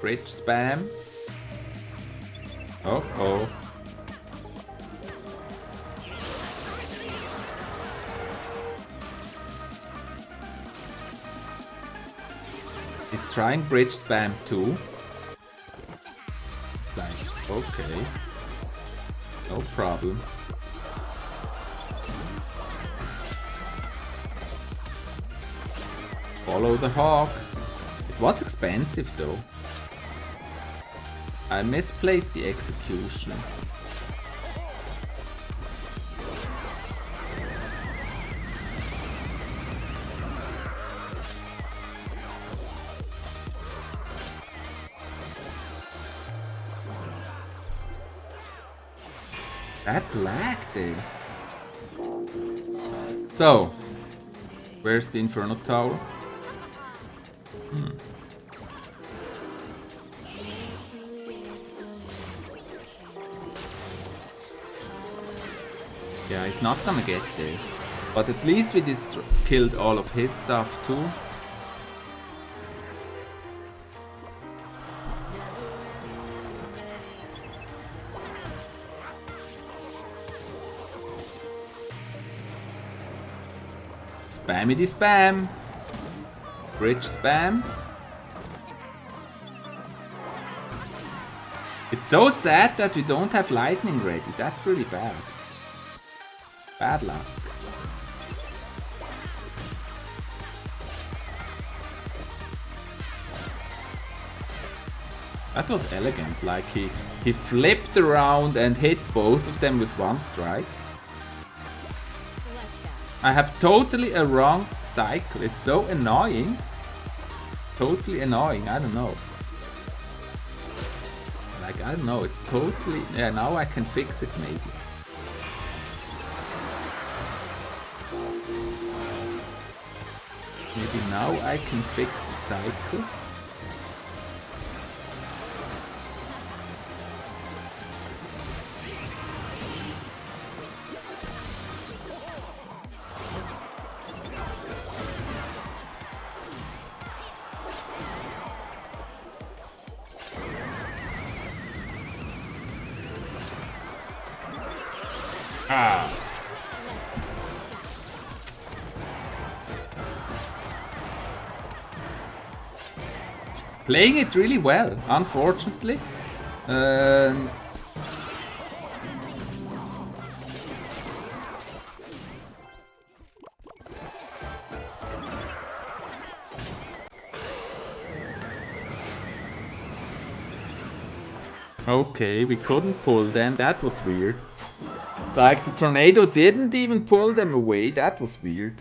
Bridge spam. Oh, oh. He's trying bridge spam too. Like, okay. No problem. Follow the hawk. It was expensive though. I misplaced the execution. That lag there. So, where's the Inferno Tower? Yeah, he's not gonna get there. But at least we killed all of his stuff too. Spammity spam. Bridge spam. It's so sad that we don't have lightning ready. That's really bad. Bad luck. That was elegant. Like he flipped around and hit both of them with one strike. I have totally a wrong cycle. It's so annoying. Totally annoying. I don't know. Like, I don't know. It's totally... Yeah, now I can fix it maybe. Maybe now I can fix the cycle. Playing it really well, unfortunately. Okay, we couldn't pull them. That was weird. Like, the tornado didn't even pull them away. That was weird.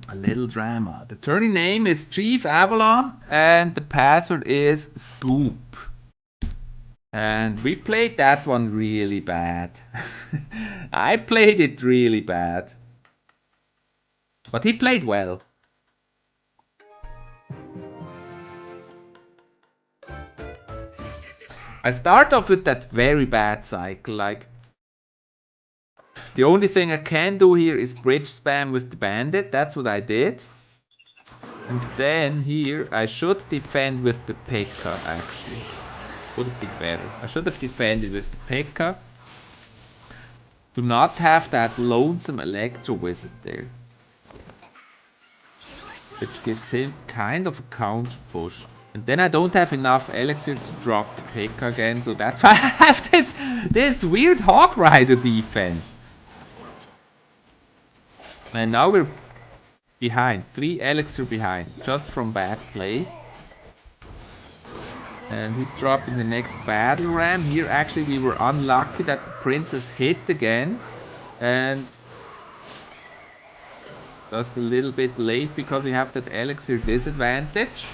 A little drama. The tourney name is ChiefAvalon and the password is Scoop. And we played that one really bad. I played it really bad. But he played well. I start off with that very bad cycle, like... The only thing I can do here is bridge spam with the bandit, that's what I did. And then here, I should defend with the P.E.K.K.A. actually. Would have been better. I should have defended with the P.E.K.K.A. To not have that lonesome Electro Wizard there. Which gives him kind of a counter push. And then I don't have enough elixir to drop the P.E.K.K.A. again, so that's why I have this weird Hawk Rider defense. And now we're behind, 3 elixir behind, just from bad play. And he's dropping the next battle ram. Here actually we were unlucky that the princess hit again. And Just a little bit late because we have that elixir disadvantage.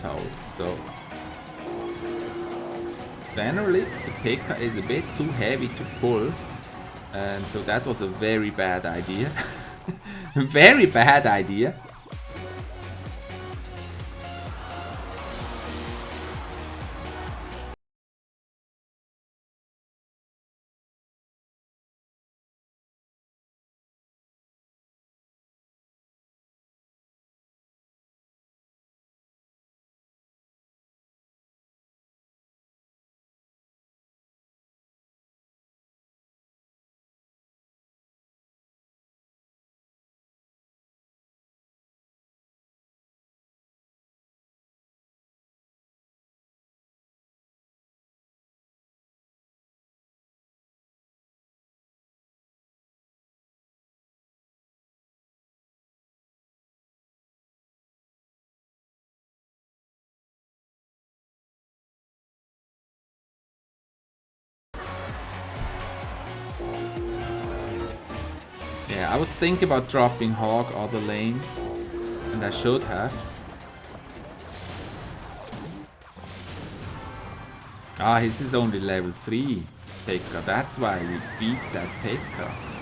Tower. So generally the P.E.K.K.A is a bit too heavy to pull, and so that was a very bad idea. Very bad idea. Yeah, I was thinking about dropping Hog other lane, and I should have. Ah, his is only level 3 P.E.K.K.A. That's why we beat that P.E.K.K.A.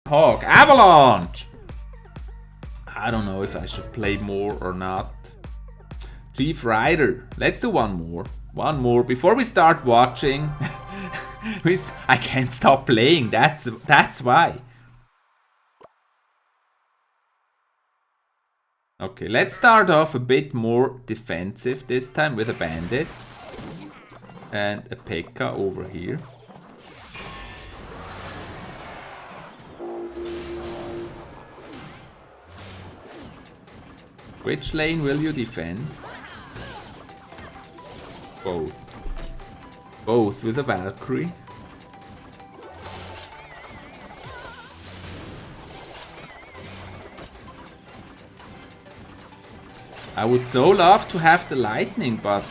Hawk. Avalanche! I don't know if I should play more or not. Chief Rider. Let's do one more. One more before we start watching. I can't stop playing. That's why. Okay, let's start off a bit more defensive this time with a bandit. And a P.E.K.K.A over here. Which lane will you defend? Both. Both with a Valkyrie. I would so love to have the lightning, but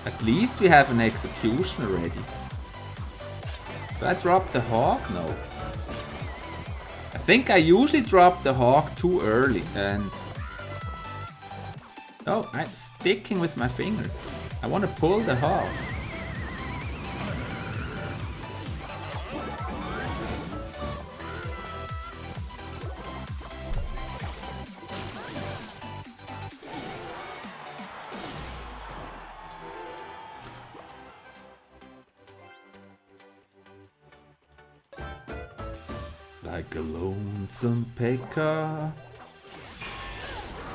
at least we have an execution already. Do I drop the Hawk? No. I think I usually drop the Hawk too early and... Oh, I'm sticking with my finger. I want to pull the Hawk. Like a lonesome P.E.K.K.A,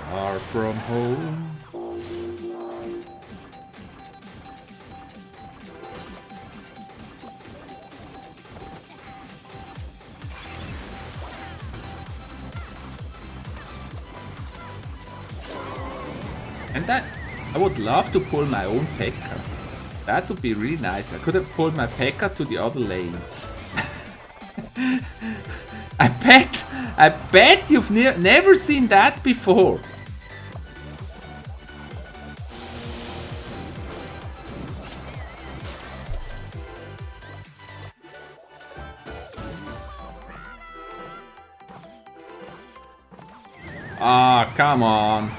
far from home. And that, I would love to pull my own P.E.K.K.A. That would be really nice. I could have pulled my P.E.K.K.A to the other lane. I bet you've never seen that before. Ah, come on.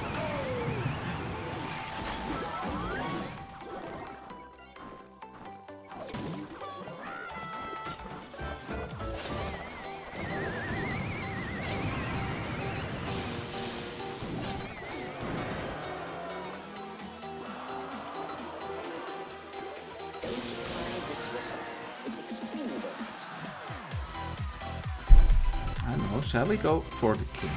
I don't know, shall we go for the king?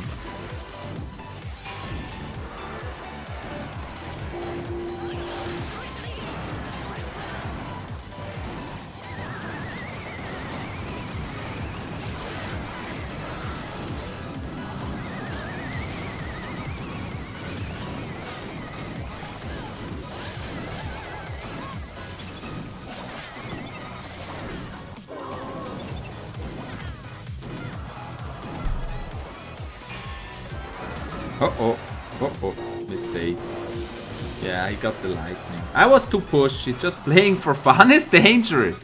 Mistake. Yeah, I got the lightning. I was too pushy. Just playing for fun is dangerous.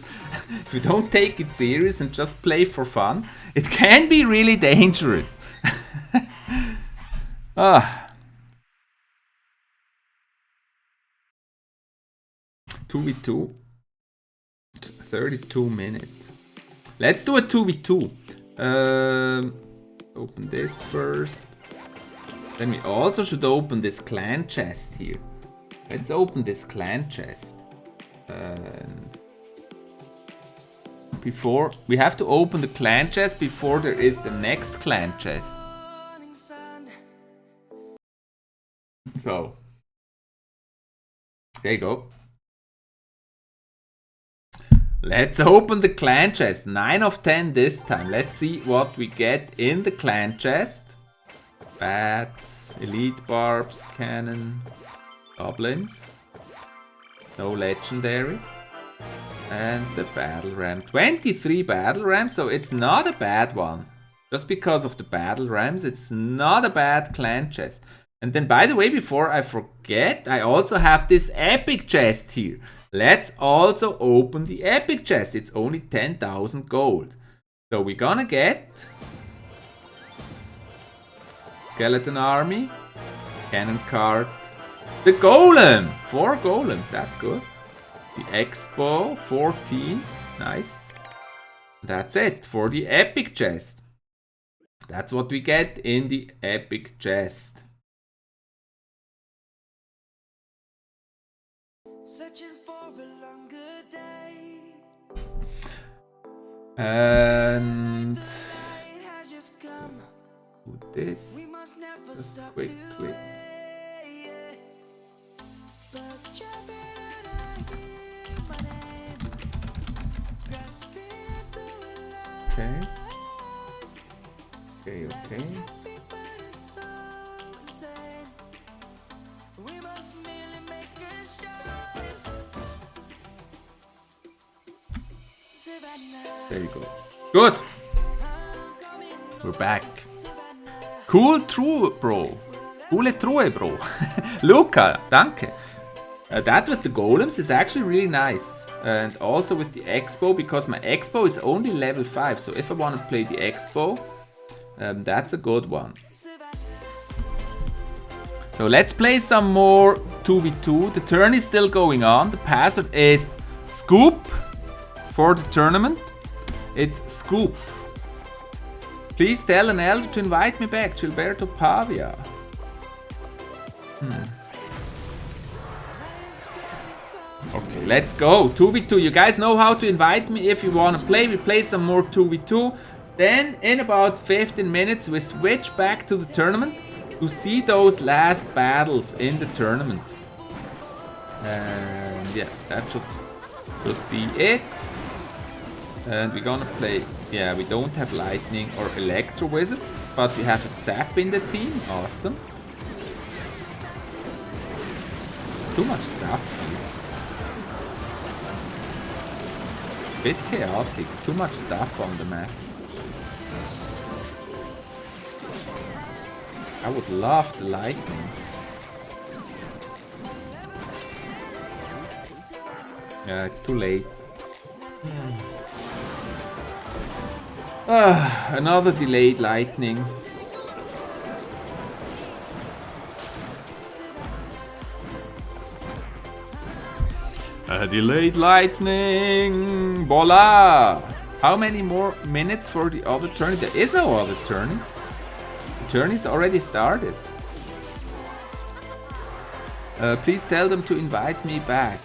If you don't take it serious and just play for fun, it can be really dangerous. Ah. 2v2. 32 minutes. Let's do a 2v2. Open this first. Then we also should open this clan chest here. Let's open this clan chest. Before we have to open the clan chest before there is the next clan chest. So there you go. Let's open the clan chest. 9 of 10 this time. Let's see what we get in the clan chest. Bats, elite barbs, cannon, goblins. No legendary. And the battle ram. 23 battle rams, so it's not a bad one. Just because of the battle rams, it's not a bad clan chest. And then, by the way, before I forget, I also have this epic chest here. Let's also open the epic chest. It's only 10,000 gold. So we're gonna get skeleton army, cannon cart, The golem! 4 golems, that's good. The expo, 14. Nice. That's it for the epic chest. That's what we get in the epic chest. Searching for a longer day. And It has just come. do this We must never just stop quickly. believing. Birds chirping and I hear my name. Grasping into a life. Okay. Okay, okay. Happy, but it's so insane. We must merely make a start. Savannah, There you go. Good. I'm coming We're back. Savannah. Cool True, Bro. Coole Truhe, Bro. Luca, danke. That with the golems is actually really nice. And also with the expo, because my expo is only level 5. So if I want to play the expo, that's a good one. So let's play some more 2v2. The turn is still going on. The password is Scoop for the tournament. It's Scoop. Please tell an elder to invite me back, Gilberto Pavia. Okay, let's go. 2v2. You guys know how to invite me if you want to play. We play some more 2v2. Then, in about 15 minutes, we switch back to the tournament to see those last battles in the tournament. And yeah, that should be it. And we're gonna play. Yeah, we don't have Lightning or Electro Wizard, but we have a Zap in the team. Awesome. It's too much stuff here. Bit chaotic. Too much stuff on the map. I would love the Lightning. Yeah, it's too late. Another delayed Lightning. A delayed Lightning! Voila! How many more minutes for the other tourney? There is no other tourney. The tourney's already started. Please tell them to invite me back.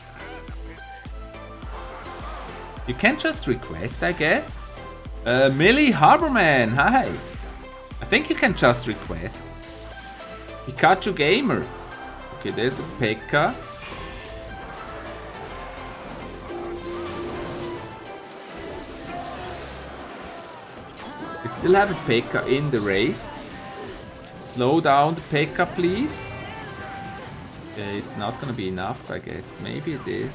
You can just request, I guess. Millie Harborman, hi! I think you can just request. Pikachu Gamer. Okay, there's a Pekka. We still have a Pekka in the race. Slow down the Pekka, please. It's not gonna be enough, I guess. Maybe it is.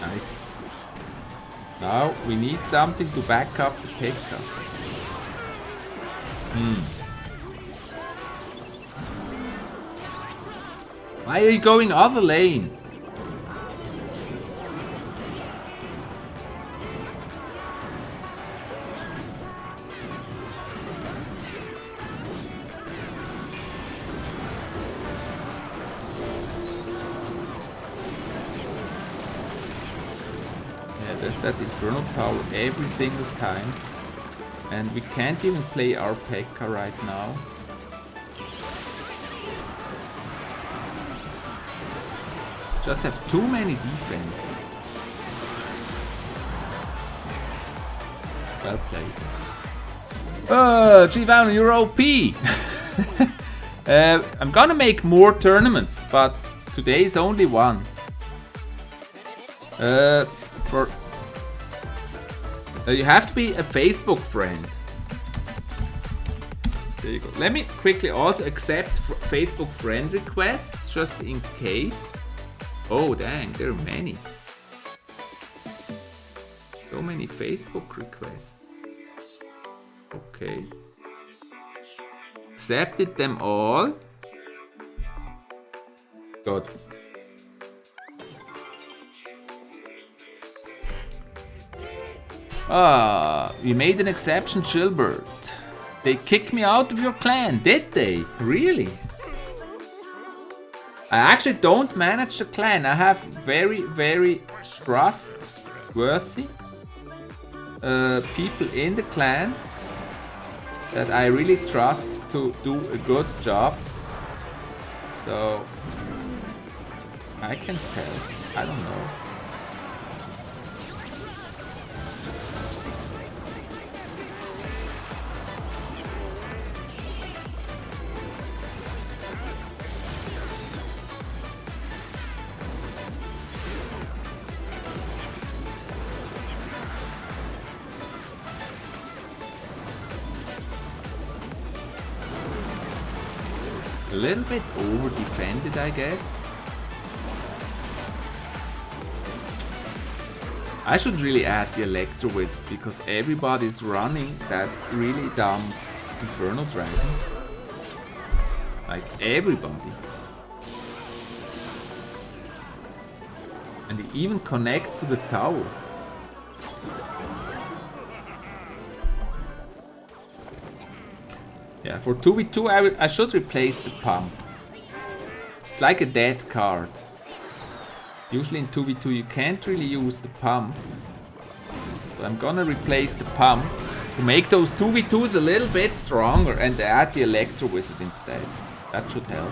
Nice. Now we need something to back up the Pekka. Why are you going other lane? There's that Inferno Tower every single time. And we can't even play our Pekka right now. Just have too many defenses. Well played. ChiefAvalon, you're OP! I'm gonna make more tournaments, but today is only one. You have to be a Facebook friend. There you go. Let me quickly also accept Facebook friend requests, just in case. Oh dang, there are many. So many Facebook requests. Okay. Accepted them all. Good. You made an exception, Gilbert. They kicked me out of your clan, did they? Really? I actually don't manage the clan. I have very trustworthy people in the clan that I really trust to do a good job. So I can tell. I don't know. A little bit over defended, I guess. I should really add the Electro Wizard because everybody's running that really dumb Inferno Dragon. Like everybody. And he even connects to the tower. Yeah, for 2v2 I should replace the pump. It's like a dead card. Usually in 2v2 you can't really use the pump. But I'm gonna replace the pump to make those 2v2s a little bit stronger and add the Electro Wizard instead. That should help.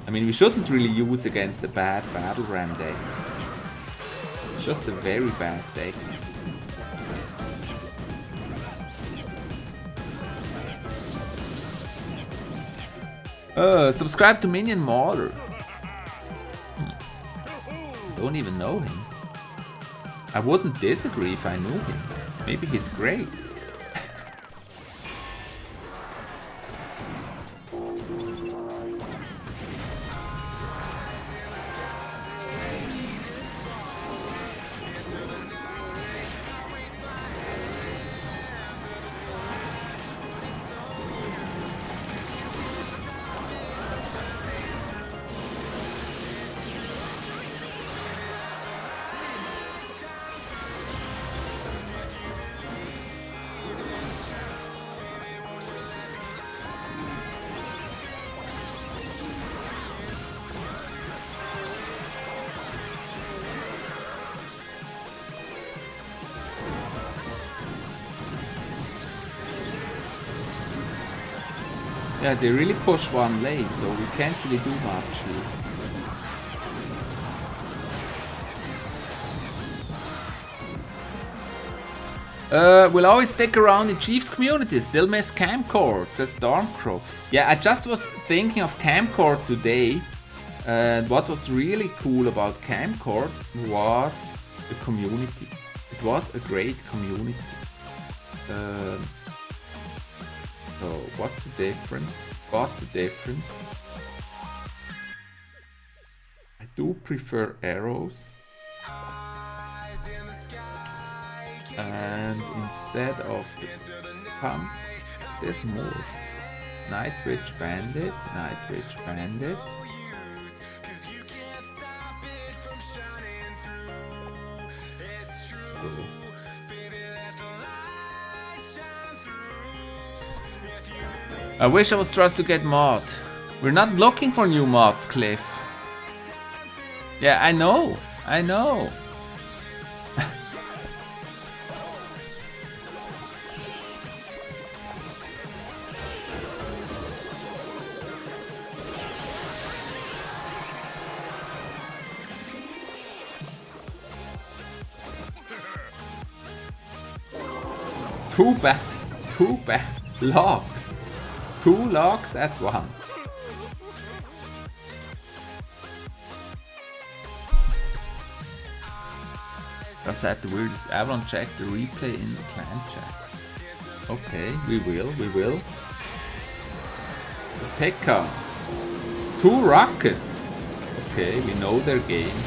I mean, we shouldn't really use against a bad Battle Ram deck. It's just a very bad deck. Subscribe to Minion Mauler. Don't even know him. I wouldn't disagree if I knew him. Maybe he's great. Yeah, they really push one lane, so we can't really do much here. We'll always stick around in Chief's community. Still miss Camcord, says Stormcrow. Yeah, I just was thinking of Camcord today. And what was really cool about Camcord was the community. It was a great community. So what's the difference? Got the difference. I do prefer arrows. And instead of the pump, there's more. Night Witch Bandit, Night Witch Bandit. Oh. I wish I was trust to get mod. We're not looking for new mods, Cliff. Yeah, I know. I know. Two bad logs. 2 logs at once. Just had the weirdest Avalon check the replay in the clan chat. Okay, we will. So Pekka. 2 rockets. Okay, we know their game.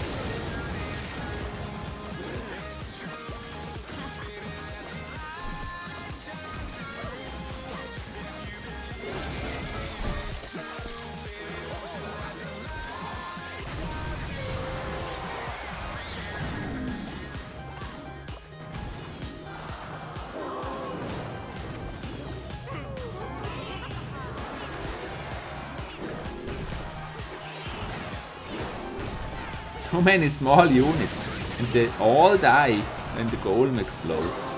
So many small units. And they all die when the golem explodes.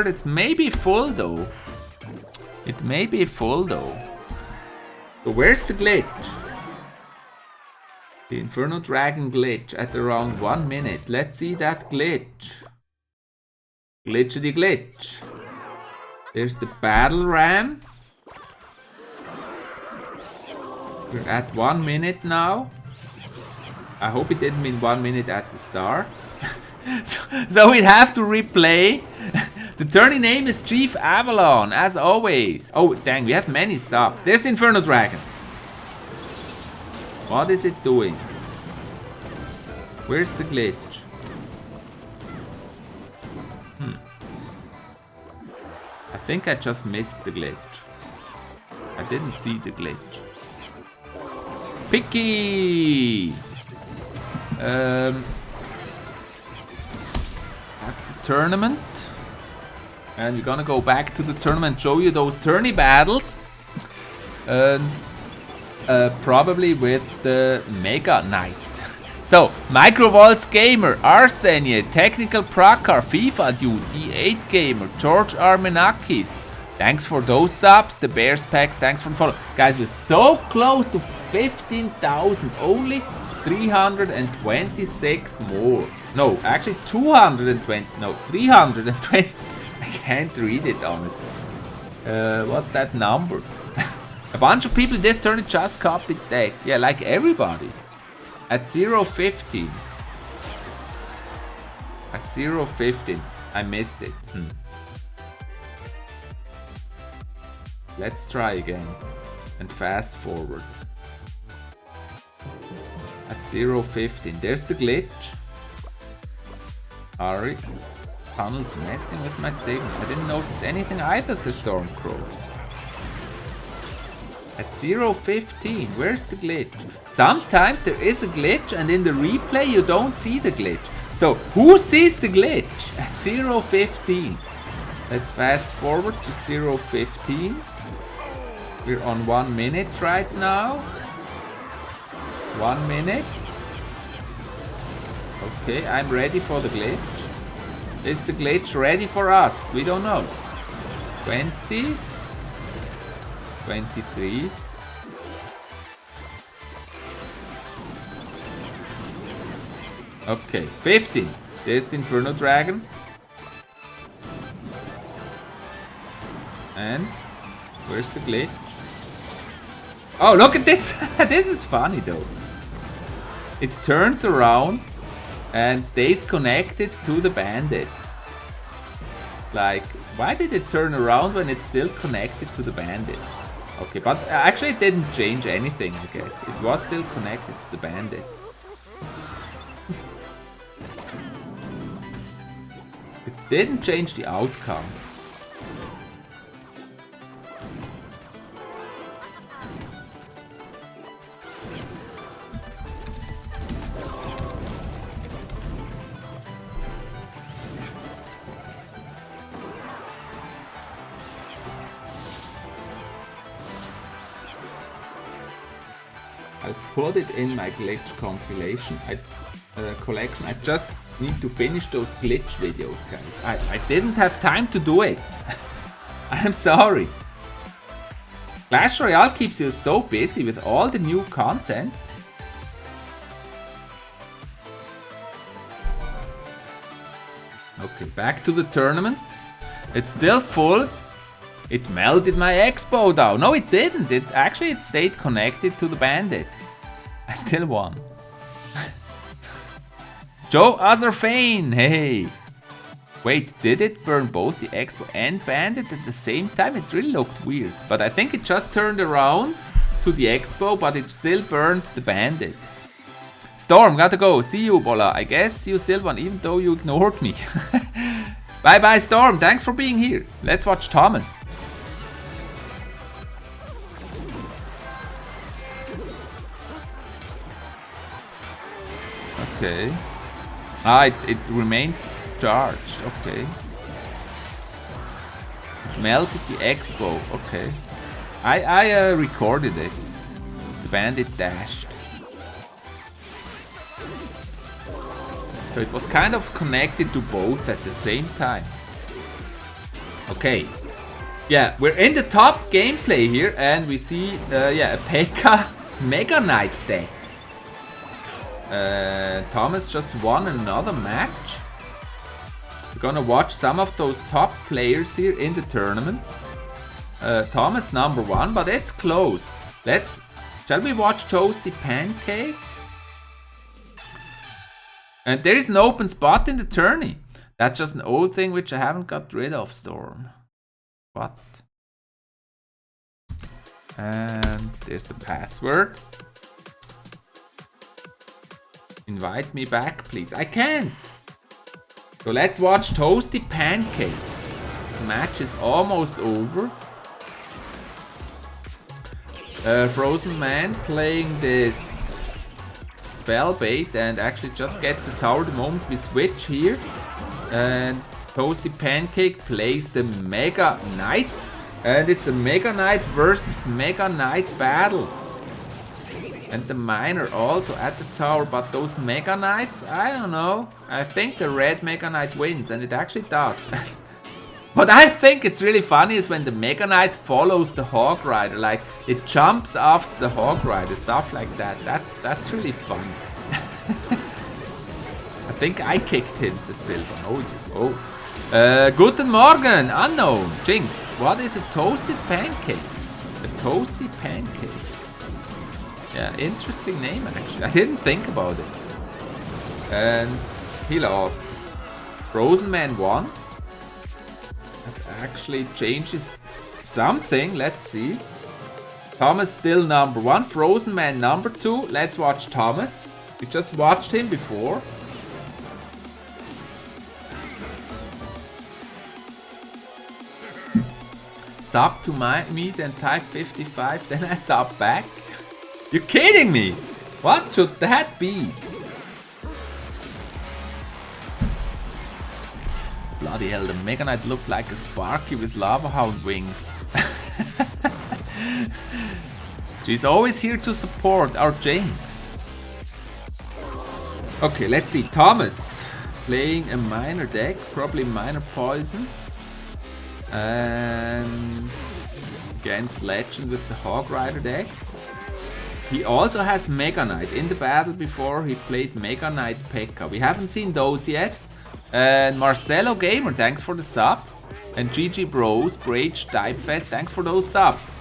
It's maybe full though. It may be full though. So where's the glitch? The Inferno Dragon glitch at around 1 minute. Let's see that glitch. Glitchity glitch. There's the battle ram. We're at 1 minute now. I hope it didn't mean 1 minute at the start. so we'd have to replay. The tourney name is ChiefAvalon, as always. Oh, dang, we have many subs. There's the Inferno Dragon. What is it doing? Where's the glitch? I think I just missed the glitch. I didn't see the glitch. Picky! That's the tournament. And we're gonna go back to the tournament, show you those tourney battles. And probably with the Mega Knight. So, Microvolts Gamer, Arsenia, Technical Prakar, FIFA Dude, D8 Gamer, George Armenakis, Thanks for those subs, the Bears packs, thanks for the follow. Guys, we're so close to 15,000, only 326 more. No, actually 220, no, 320. I can't read it, honestly. What's that number? A bunch of people in this turn just copied that. Yeah, like everybody. At 0.15. At 0.15. I missed it. Let's try again. And fast forward. At 0.15. There's the glitch. Ari. Tunnel's messing with my signal. I didn't notice anything either, says Stormcrow. At 0.15, where's the glitch? Sometimes there is a glitch and in the replay you don't see the glitch. So who sees the glitch at 0.15? Let's fast forward to 0.15. We're on 1 minute right now. 1 minute. Okay, I'm ready for the glitch. Is the glitch ready for us? We don't know. 20. 23. Okay, 15. There's the Inferno Dragon. And where's the glitch? Oh, look at this! This is funny though. It turns around and stays connected to the bandit. Like, why did it turn around when it's still connected to the bandit? Okay, but actually it didn't change anything, I guess. It was still connected to the bandit. It didn't change the outcome. I put it in my glitch compilation collection. I just need to finish those glitch videos, guys. I didn't have time to do it. I'm sorry. Clash Royale keeps you so busy with all the new content. Okay, back to the tournament. It's still full. It melted my expo down. No, it didn't. It stayed connected to the bandit. I still won. Joe Azarfane, hey. Wait, did it burn both the expo and bandit at the same time? It really looked weird. But I think it just turned around to the expo, but it still burned the bandit. Storm, gotta go. See you, Bola. I guess you still won, even though you ignored me. Bye bye, Storm. Thanks for being here. Let's watch Thomas. Okay. Ah, it remained charged. Okay. It melted the expo. Okay. I recorded it. The bandit dashed. So it was kind of connected to both at the same time. Okay. Yeah, we're in the top gameplay here and we see a P.E.K.K.A. Mega Knight deck. Thomas just won another match. We're gonna watch some of those top players here in the tournament. Thomas number 1, but it's close. Shall we watch Toasty Pancake? And there is an open spot in the tourney. That's just an old thing which I haven't got rid of, Storm. What? And there's the password. Invite me back, please. I can't. So let's watch Toasty Pancake. The match is almost over. Frozen Man playing this Spellbait and actually just gets a tower the moment we switch here. And Toasty Pancake plays the Mega Knight. And it's a Mega Knight versus Mega Knight battle. And the Miner also at the tower, but those Mega Knights, I don't know. I think the red Mega Knight wins, and it actually does. What I think it's really funny is when the Mega Knight follows the Hog Rider, like it jumps after the Hog Rider, stuff like that. That's really fun. I think I kicked him, Cecil. Oh. Guten Morgen, unknown. Jinx, what is a toasted pancake? A toasty pancake. Yeah, interesting name actually. I didn't think about it. And he lost. Frozen Man won. That actually changes something. Let's see. Thomas still number 1. Frozen Man number 2. Let's watch Thomas. We just watched him before. Sub to me, then type 55, then I sub back. You're kidding me! What should that be? Bloody hell, the Mega Knight looked like a Sparky with Lava Hound wings. She's always here to support our James. Okay, let's see. Thomas playing a minor deck, probably minor poison. And against Legend with the Hog Rider deck. He also has Mega Knight. In the battle before he played Mega Knight P.E.K.K.A. We haven't seen those yet. And Marcelo Gamer, thanks for the sub. And GG Bros, Brage, Typefest, thanks for those subs.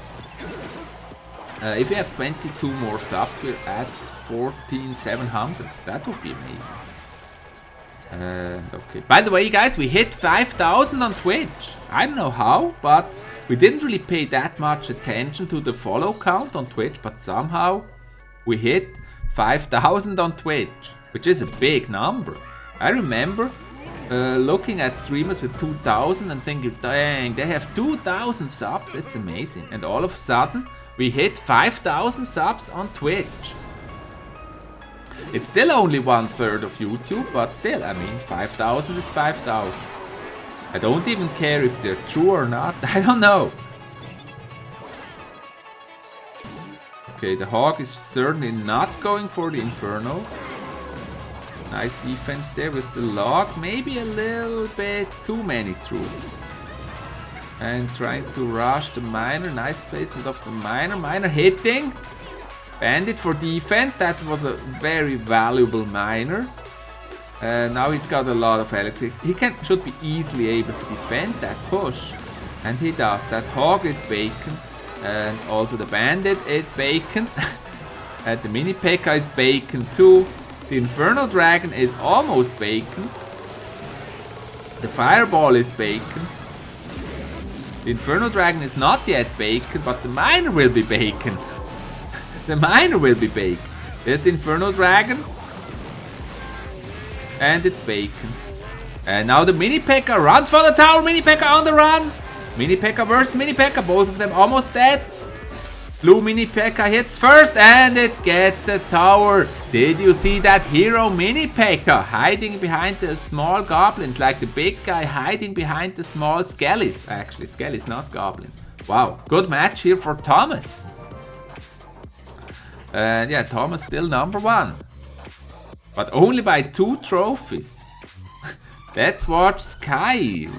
If we have 22 more subs, we're at 14,700. That would be amazing. Okay. By the way, guys, we hit 5,000 on Twitch. I don't know how, but we didn't really pay that much attention to the follow count on Twitch, but somehow we hit 5,000 on Twitch, which is a big number. I remember looking at streamers with 2,000 and thinking, dang, they have 2,000 subs, it's amazing. And all of a sudden, we hit 5,000 subs on Twitch. It's still only 1/3 of YouTube, but still, I mean, 5,000 is 5,000. I don't even care if they're true or not, I don't know. Okay, the Hog is certainly not going for the Inferno. Nice defense there with the Log, maybe a little bit too many troops. And trying to rush the Miner, nice placement of the Miner. Miner hitting. Bandit for defense, that was a very valuable Miner. Now he's got a lot of elixir. He should be easily able to defend that push. And he does. That Hog is bacon. And also the Bandit is bacon. And the Mini P.E.K.K.A. is bacon too. The Inferno Dragon is almost bacon. The Fireball is bacon. The Inferno Dragon is not yet bacon, but the Miner will be bacon. The Miner will be bacon. There's the Inferno Dragon. And it's bacon. And now the Mini P.E.K.K.A. runs for the tower. Mini P.E.K.K.A. on the run. Mini P.E.K.K.A. versus Mini P.E.K.K.A. Both of them almost dead. Blue Mini P.E.K.K.A. hits first and it gets the tower. Did you see that hero Mini P.E.K.K.A. hiding behind the small goblins, like the big guy hiding behind the small skellies? Actually, skellies, not goblin. Wow, good match here for Thomas. And yeah, Thomas still number 1. But only by 2 trophies. Let's watch Skyr.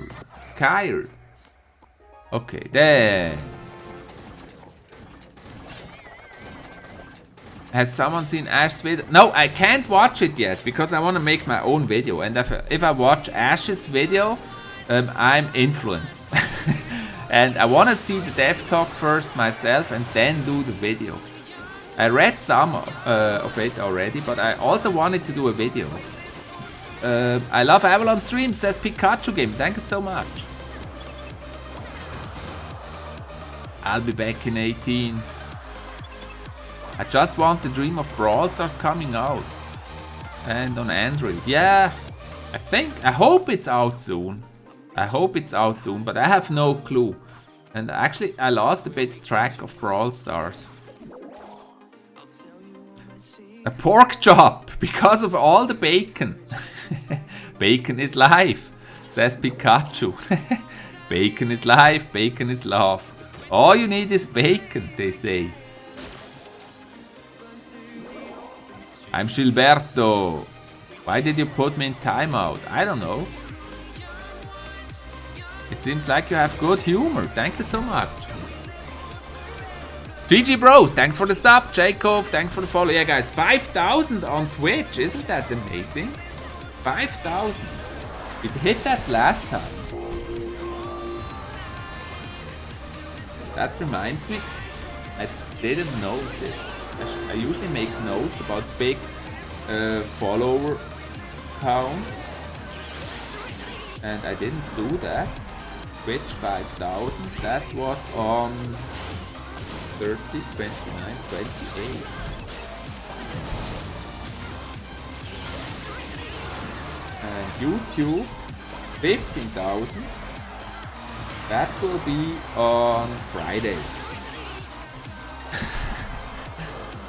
Okay, then. Has someone seen Ash's video? No, I can't watch it yet because I want to make my own video. And if I watch Ash's video, I'm influenced. And I want to see the dev talk first myself and then do the video. I read some of it already, but I also wanted to do a video. I love Avalon streams, says Pikachu Game. Thank you so much. I'll be back in 18. I just want the Dream of Brawl Stars coming out. And on Android. Yeah, I hope it's out soon. But I have no clue. And actually, I lost a bit track of Brawl Stars. A pork chop because of all the bacon. Bacon is life, says Pikachu. Bacon is life, bacon is love. All you need is bacon, they say. I'm Gilberto. Why did you put me in timeout? I don't know. It seems like you have good humor. Thank you so much. GG Bros, thanks for the sub. Jacob, thanks for the follow. Yeah, guys, 5,000 on Twitch. Isn't that amazing? 5,000. We hit that last time. That reminds me, I didn't know this. I usually make notes about big follower count. And I didn't do that. Twitch 5,000. That was on 30, 29, 28. And YouTube 15,000. That will be on Friday.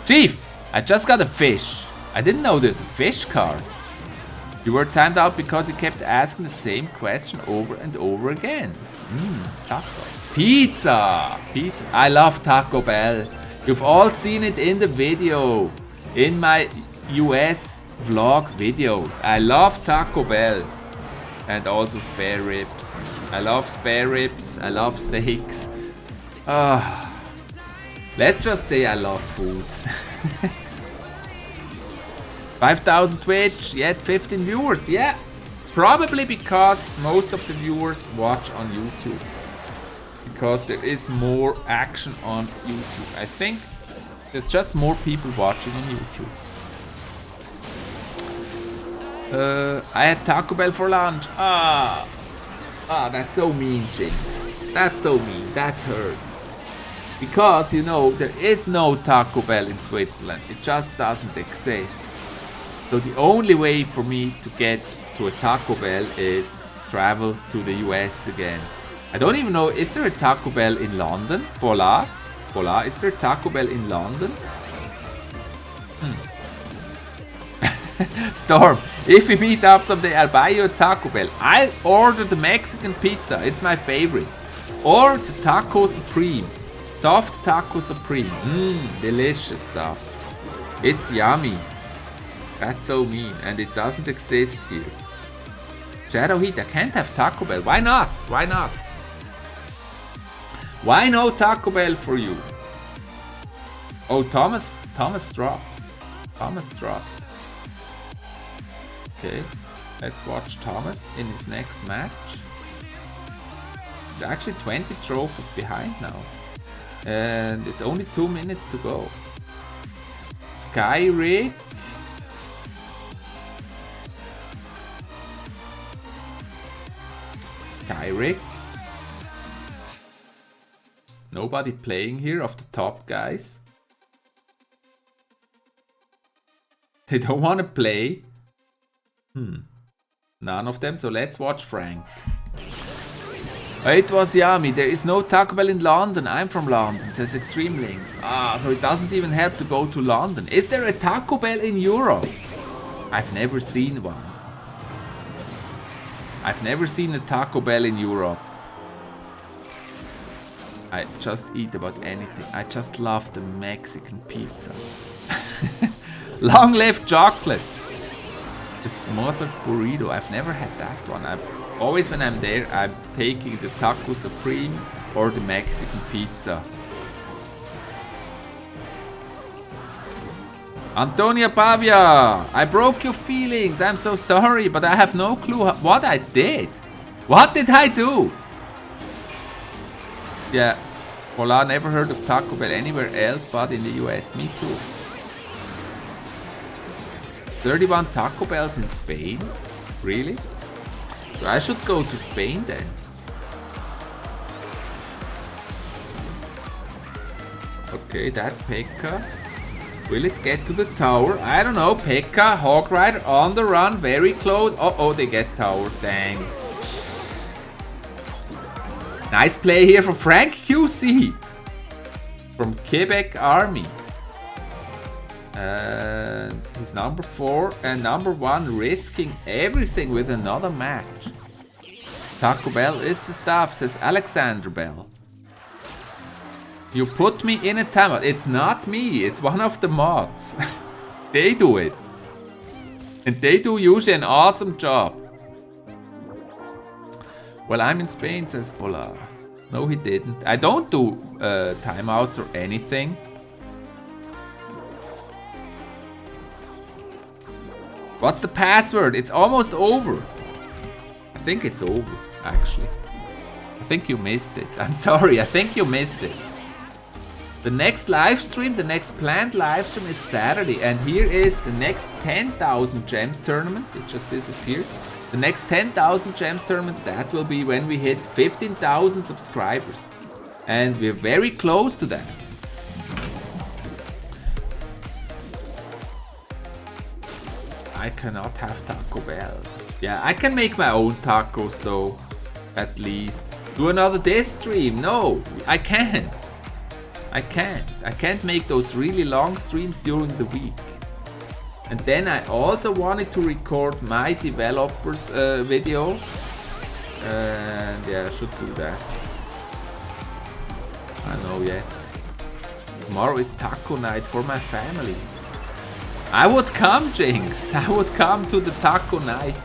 Chief, I just got a fish. I didn't know there's a fish card. You were timed out because you kept asking the same question over and over again. Taco. Pizza! Pizza. I love Taco Bell. You've all seen it in the video. In my US vlog videos. I love Taco Bell. And also spare ribs. I love spare ribs. I love steaks. Let's just say I love food. 5,000 Twitch, yet 15 viewers. Yeah, probably because most of the viewers watch on YouTube. Because there is more action on YouTube. I think there's just more people watching on YouTube. I had Taco Bell for lunch. That's so mean, Jinx. That's so mean. That hurts. Because, you know, there is no Taco Bell in Switzerland. It just doesn't exist. So the only way for me to get to a Taco Bell is travel to the US again. I don't even know, is there a Taco Bell in London? Voila. Voila, is there a Taco Bell in London? Storm, if we meet up someday, I'll buy you a Taco Bell. I'll order the Mexican pizza, it's my favorite. Or the Taco Supreme. Soft Taco Supreme. Delicious stuff. It's yummy. That's so mean, and it doesn't exist here. Shadow Heat, I can't have Taco Bell. Why not? Why not? Why no Taco Bell for you? Oh, Thomas dropped. Thomas dropped. Okay, let's watch Thomas in his next match. It's actually 20 trophies behind now. And it's only 2 minutes to go. Skyrick. Skyrick. Nobody playing here of the top guys. They don't want to play. None of them, so let's watch Frank. It was yummy. There is no Taco Bell in London. I'm from London, says Extreme Links. So it doesn't even help to go to London. Is there a Taco Bell in Europe? I've never seen one. I've never seen a Taco Bell in Europe. I just eat about anything. I just love the Mexican pizza. Long live chocolate. The smothered burrito. I've never had that one. Always when I'm there, I'm taking the Taco Supreme or the Mexican pizza. Antonia Pavia, I broke your feelings. I'm so sorry, but I have no clue what I did. What did I do? Yeah, Voila, never heard of Taco Bell anywhere else but in the US. Me too. 31 Taco Bells in Spain? Really? So I should go to Spain then. Okay, that Pekka. Will it get to the tower? I don't know. Pekka, Hog Rider on the run, very close. Oh, they get tower. Dang. Nice play here from Frank QC. From Quebec Army. And he's number 4 and number 1 risking everything with another match. Taco Bell is the stuff, says Alexander Bell. You put me in a timeout. It's not me, it's one of the mods. They do it. And they do usually an awesome job. Well, I'm in Spain, says Polar. No, he didn't. I don't do timeouts or anything. What's the password? It's almost over. I think it's over, actually. I think you missed it. I'm sorry, I think you missed it. The next live stream, the next planned live stream is Saturday. And here is the next 10,000 gems tournament. It just disappeared. The next 10,000 gems tournament, that will be when we hit 15,000 subscribers. And we're very close to that. I cannot have Taco Bell. Yeah, I can make my own tacos though, at least. Do another diss stream? No, I can't. I can't make those really long streams during the week. And then I also wanted to record my developers video. And yeah, I should do that. I know yet. Tomorrow is taco night for my family. I would come, Jinx. I would come to the taco night.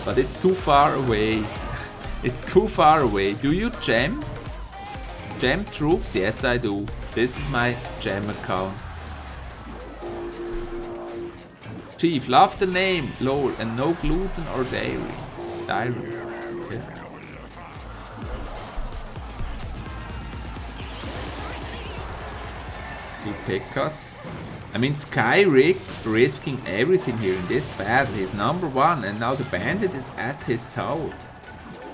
But it's too far away. It's too far away. Do you gem? Gem troops? Yes, I do. This is my gem account. Chief, love the name, lol, and no gluten or dairy. Okay. Two Pekkas. I mean, Skyrick risking everything here in this battle. He's number one, and now the bandit is at his tower.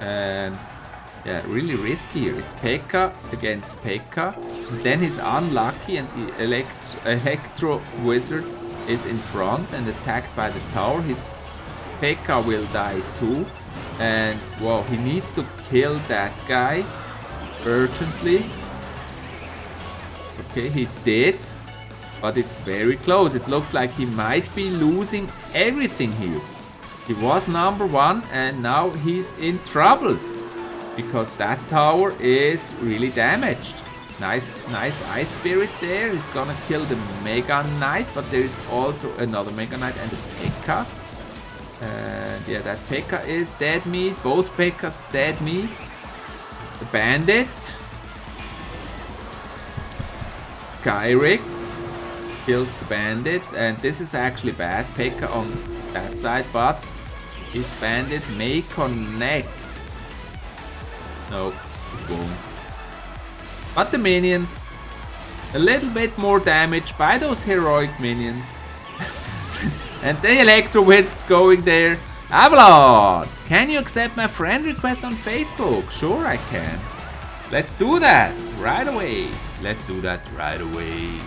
Yeah, really risky here. It's Pekka against Pekka. And then he's unlucky, and the Electro Wizard is in front and attacked by the tower. His Pekka will die too. And wow, he needs to kill that guy urgently. Okay, he did. But it's very close. It looks like he might be losing everything here. He was number one and now he's in trouble. Because that tower is really damaged. Nice Ice Spirit there. He's gonna kill the Mega Knight. But there is also another Mega Knight and a Pekka. And yeah, that Pekka is dead meat. Both Pekkas dead meat. The Bandit. Skyrick kills the Bandit, and this is actually bad. Pekka on that side, but his Bandit may connect. No, it won't. But the minions, a little bit more damage by those heroic minions. And the Electro Wizard going there. Avalon! Can you accept my friend request on Facebook? Sure I can. Let's do that right away. Let's do that right away.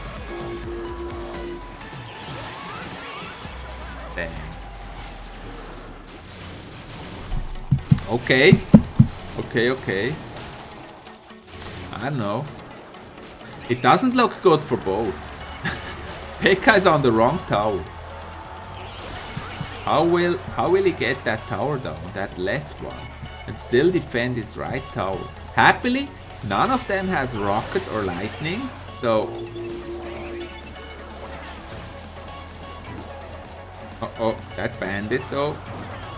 Damn. Okay. Okay. I don't know. It doesn't look good for both. Pekka is on the wrong tower. How will he get that tower down, that left one, and still defend his right tower? Happily, none of them has rocket or lightning, so... Uh-oh, that bandit though.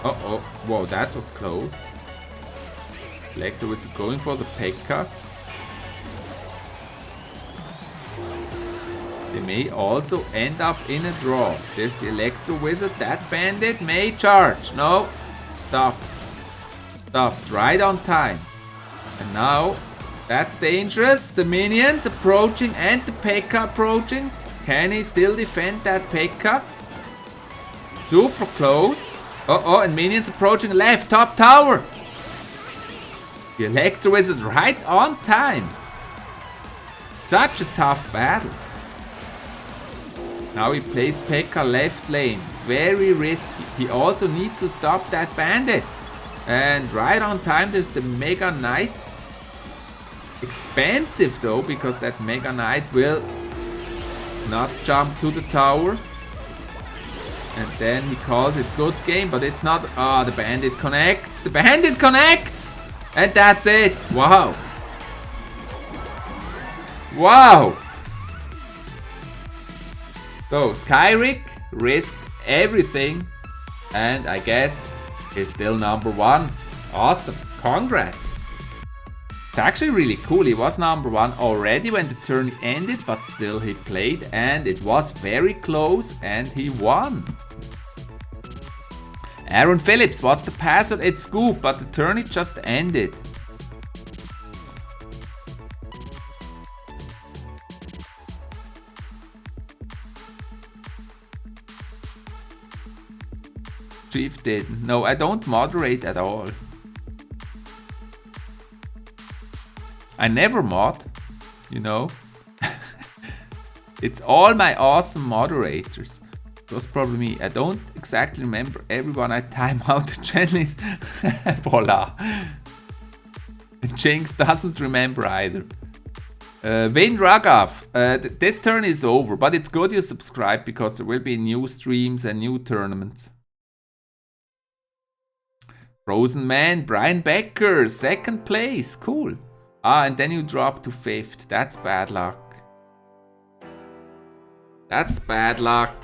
Uh-oh, whoa, that was close. Electro is going for the Pekka. They may also end up in a draw. There's the Electro Wizard. That bandit may charge. No. Stop. Stopped right on time. And now, that's dangerous. The minions approaching and the Pekka approaching. Can he still defend that Pekka? Super close. Uh-oh, and minions approaching left. Top tower. The Electro Wizard right on time. Such a tough battle. Now he plays Pekka left lane. Very risky. He also needs to stop that bandit. And right on time there's the Mega Knight. Expensive though, because that Mega Knight will not jump to the tower. And then he calls it good game, but it's not. Ah, the bandit connects. The bandit connects! And that's it. Wow. Wow. So, Skyrick risked everything, and I guess is still number one. Awesome. Congrats. It's actually really cool. He was number 1 already when the tourney ended, but still he played and it was very close and he won. Aaron Phillips, what's the password? It's Scoop, but the tourney just ended. Chief didn't. No, I don't moderate at all. I never mod, you know. It's all my awesome moderators. That's probably me. I don't exactly remember everyone I time out the channel. Voila. Jinx doesn't remember either. Vin Ragav, this turn is over, but it's good you subscribe because there will be new streams and new tournaments. Frozen Man, Brian Becker, 2nd place, cool. Ah, and then you drop to 5th, that's bad luck. That's bad luck.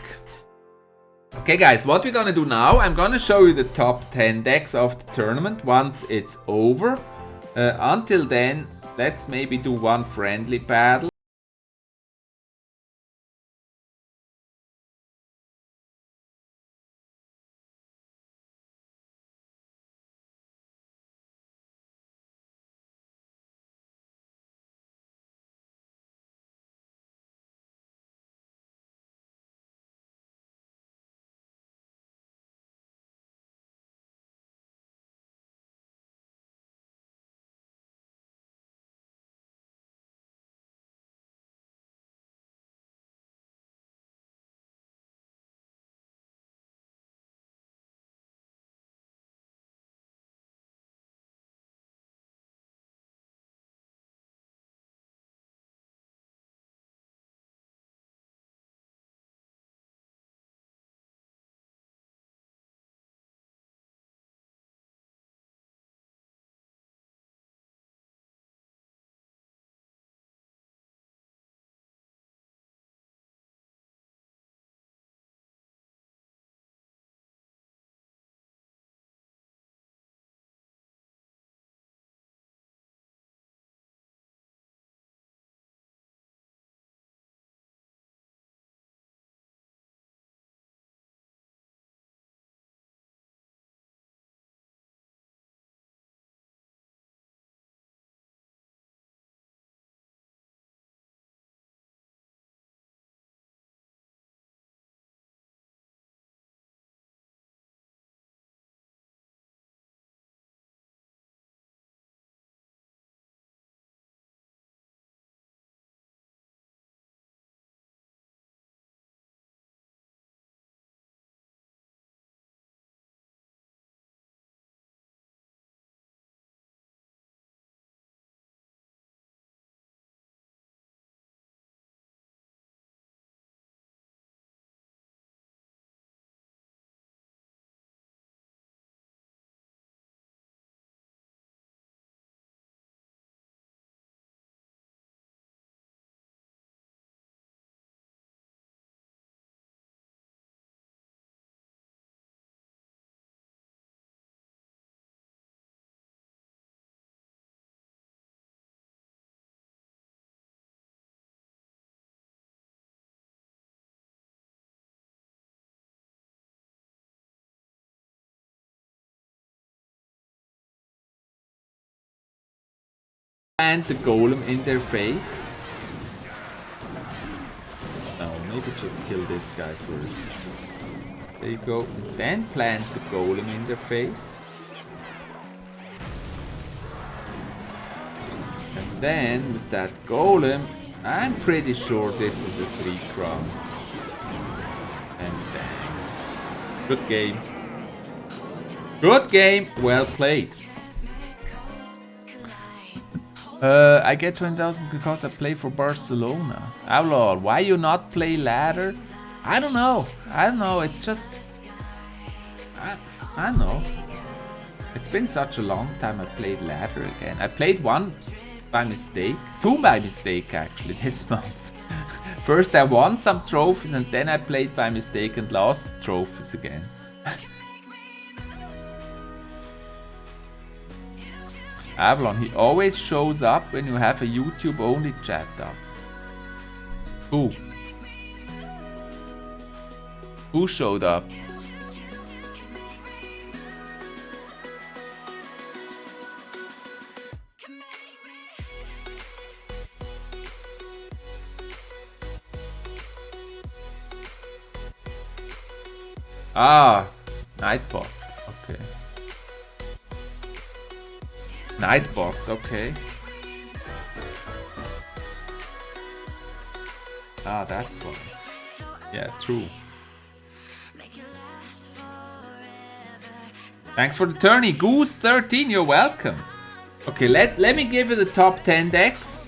Okay guys, what we're gonna do now, I'm gonna show you the top 10 decks of the tournament once it's over. Until then, let's maybe do one friendly battle. And the golem in their face. No, maybe just kill this guy first. There you go. And then plant the golem in their face. And then with that golem, I'm pretty sure this is a 3 crown. And bang. Good game. Good game. Well played. I get 20,000 because I play for Barcelona. Avalon, why you not play ladder? I don't know. It's just... I don't know. It's been such a long time I played ladder again. I played one by mistake. 2 by mistake actually this month. First I won some trophies and then I played by mistake and lost trophies again. Avalon, he always shows up when you have a YouTube only chat up. Who? Who showed up? Ah, Nightbot. Okay. Nightbot, okay. Ah, that's why. Yeah, true. Thanks for the tourney. Goose 13, you're welcome. Okay, let me give you the top 10 decks.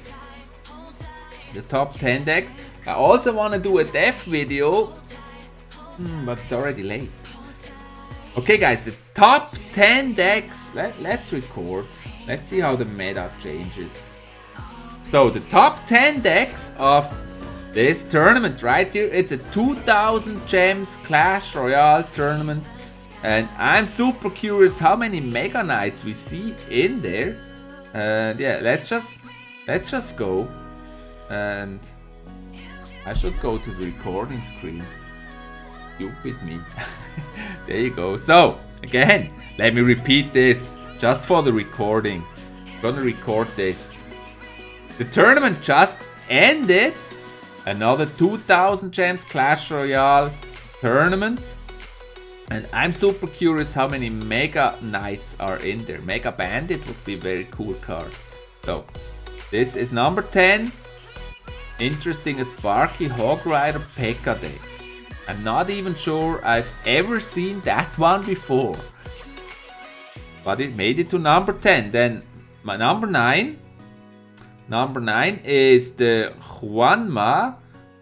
The top 10 decks. I also want to do a dev video. But it's already late. Okay guys, the top 10 decks. Let's record. Let's see how the meta changes. So the top 10 decks of this tournament right here. It's a 2000 gems Clash Royale tournament. And I'm super curious how many Mega Knights we see in there. And yeah, let's just go. And I should go to the recording screen. Stupid me. There you go. So again, let me repeat this just for the recording. I'm gonna record this. The tournament just ended. Another 2000 gems Clash Royale tournament. And I'm super curious how many Mega Knights are in there. Mega Bandit would be a very cool card. So this is number 10. Interesting, a Sparky Hog Rider P.E.K.K.A deck. I'm not even sure I've ever seen that one before. But it made it to number 10. Then my number 9. Number 9 is the Juanma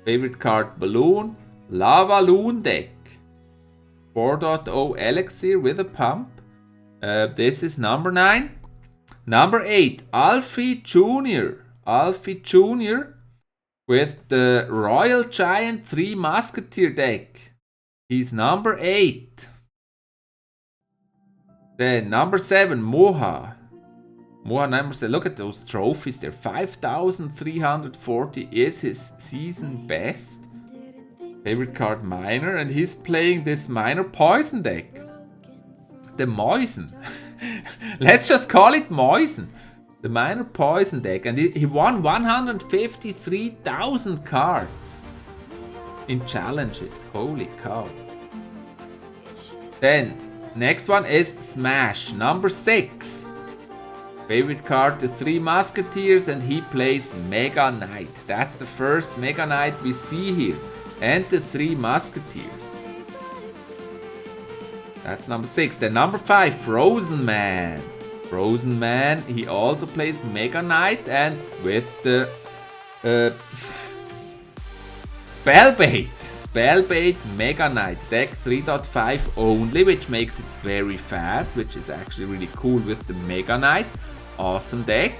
favorite card Balloon Lava Loon deck. 4.0 Elixir with a pump. This is number 9. Number 8, Alfie Jr. Alfie Jr. with the Royal Giant 3 Musketeer deck. He's number 8. Then number 7, Moha. Moha number 7. Look at those trophies there. 5,340 is his season best. Favorite card Miner, and he's playing this Miner Poison deck. The Moisen. Let's just call it Moisen. The Miner Poison deck, and he won 153,000 cards in challenges. Holy cow. Then next one is Smash, number 6. Favorite card, the 3 Musketeers, and he plays Mega Knight. That's the first Mega Knight we see here. And the 3 Musketeers. That's number 6. Then number 5, Frozen Man. Frozen Man, he also plays Mega Knight and with the Spellbait Mega Knight deck 3.5 only, which makes it very fast, which is actually really cool with the Mega Knight. Awesome deck.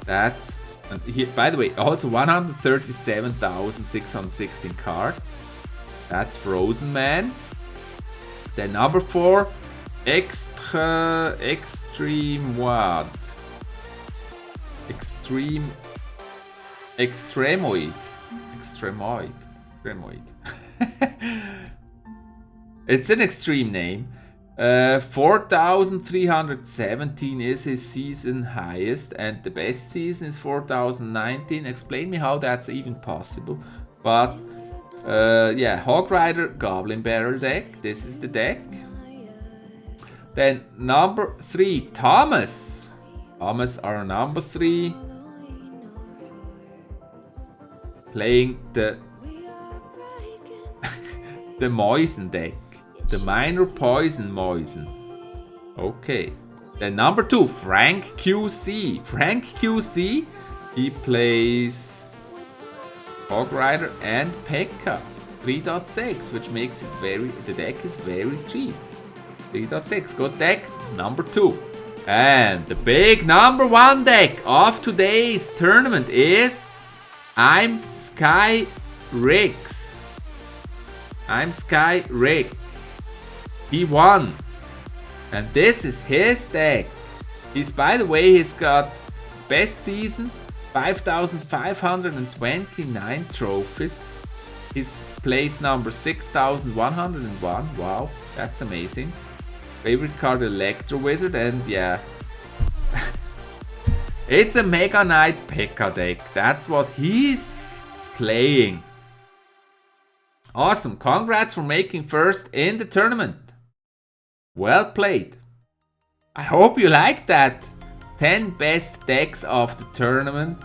That's, and he, by the way, also 137,616 cards. That's Frozen Man. Then number 4, Extremoid. It's an extreme name. 4,317 is his season highest, and the best season is 4,019. Explain me how that's even possible. But yeah, Hog Rider Goblin Barrel deck. This is the deck. Then number 3, Thomas. Thomas are number 3. Playing the the Moisen deck. The Minor Poison Moisen. Okay. Then number 2, Frank QC. Frank QC, he plays Hog Rider and P.E.K.K.A 3.6, which makes it the deck is very cheap. 3.6, good deck. Number 2. And the big number 1 deck of today's tournament is I'm Sky Riggs. I'm Sky Rick. He won. And this is his deck. By the way, he's got his best season, 5,529 trophies. His place number 6,101. Wow, that's amazing. Favorite card Electro Wizard, and yeah. It's a Mega Knight P.E.K.K.A deck. That's what he's playing. Awesome. Congrats for making first in the tournament. Well played. I hope you liked that. 10 best decks of the tournament.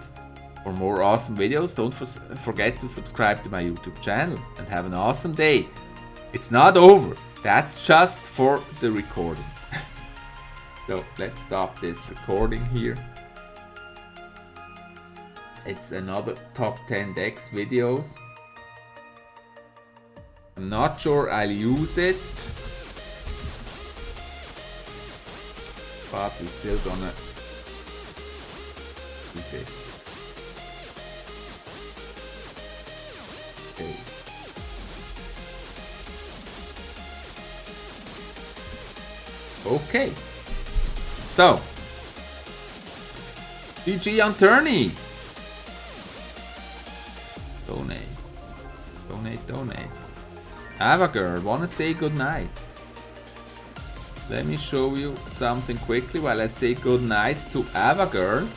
For more awesome videos, don't forget to subscribe to my YouTube channel and have an awesome day. It's not over. That's just for the recording. So let's stop this recording here. It's another top 10 decks videos. I'm not sure I'll use it, but we're still gonna keep it. Okay. Okay. So, GG on tourney. Donate. Avagirl, wanna say goodnight? Let me show you something quickly while I say goodnight to Avagirl.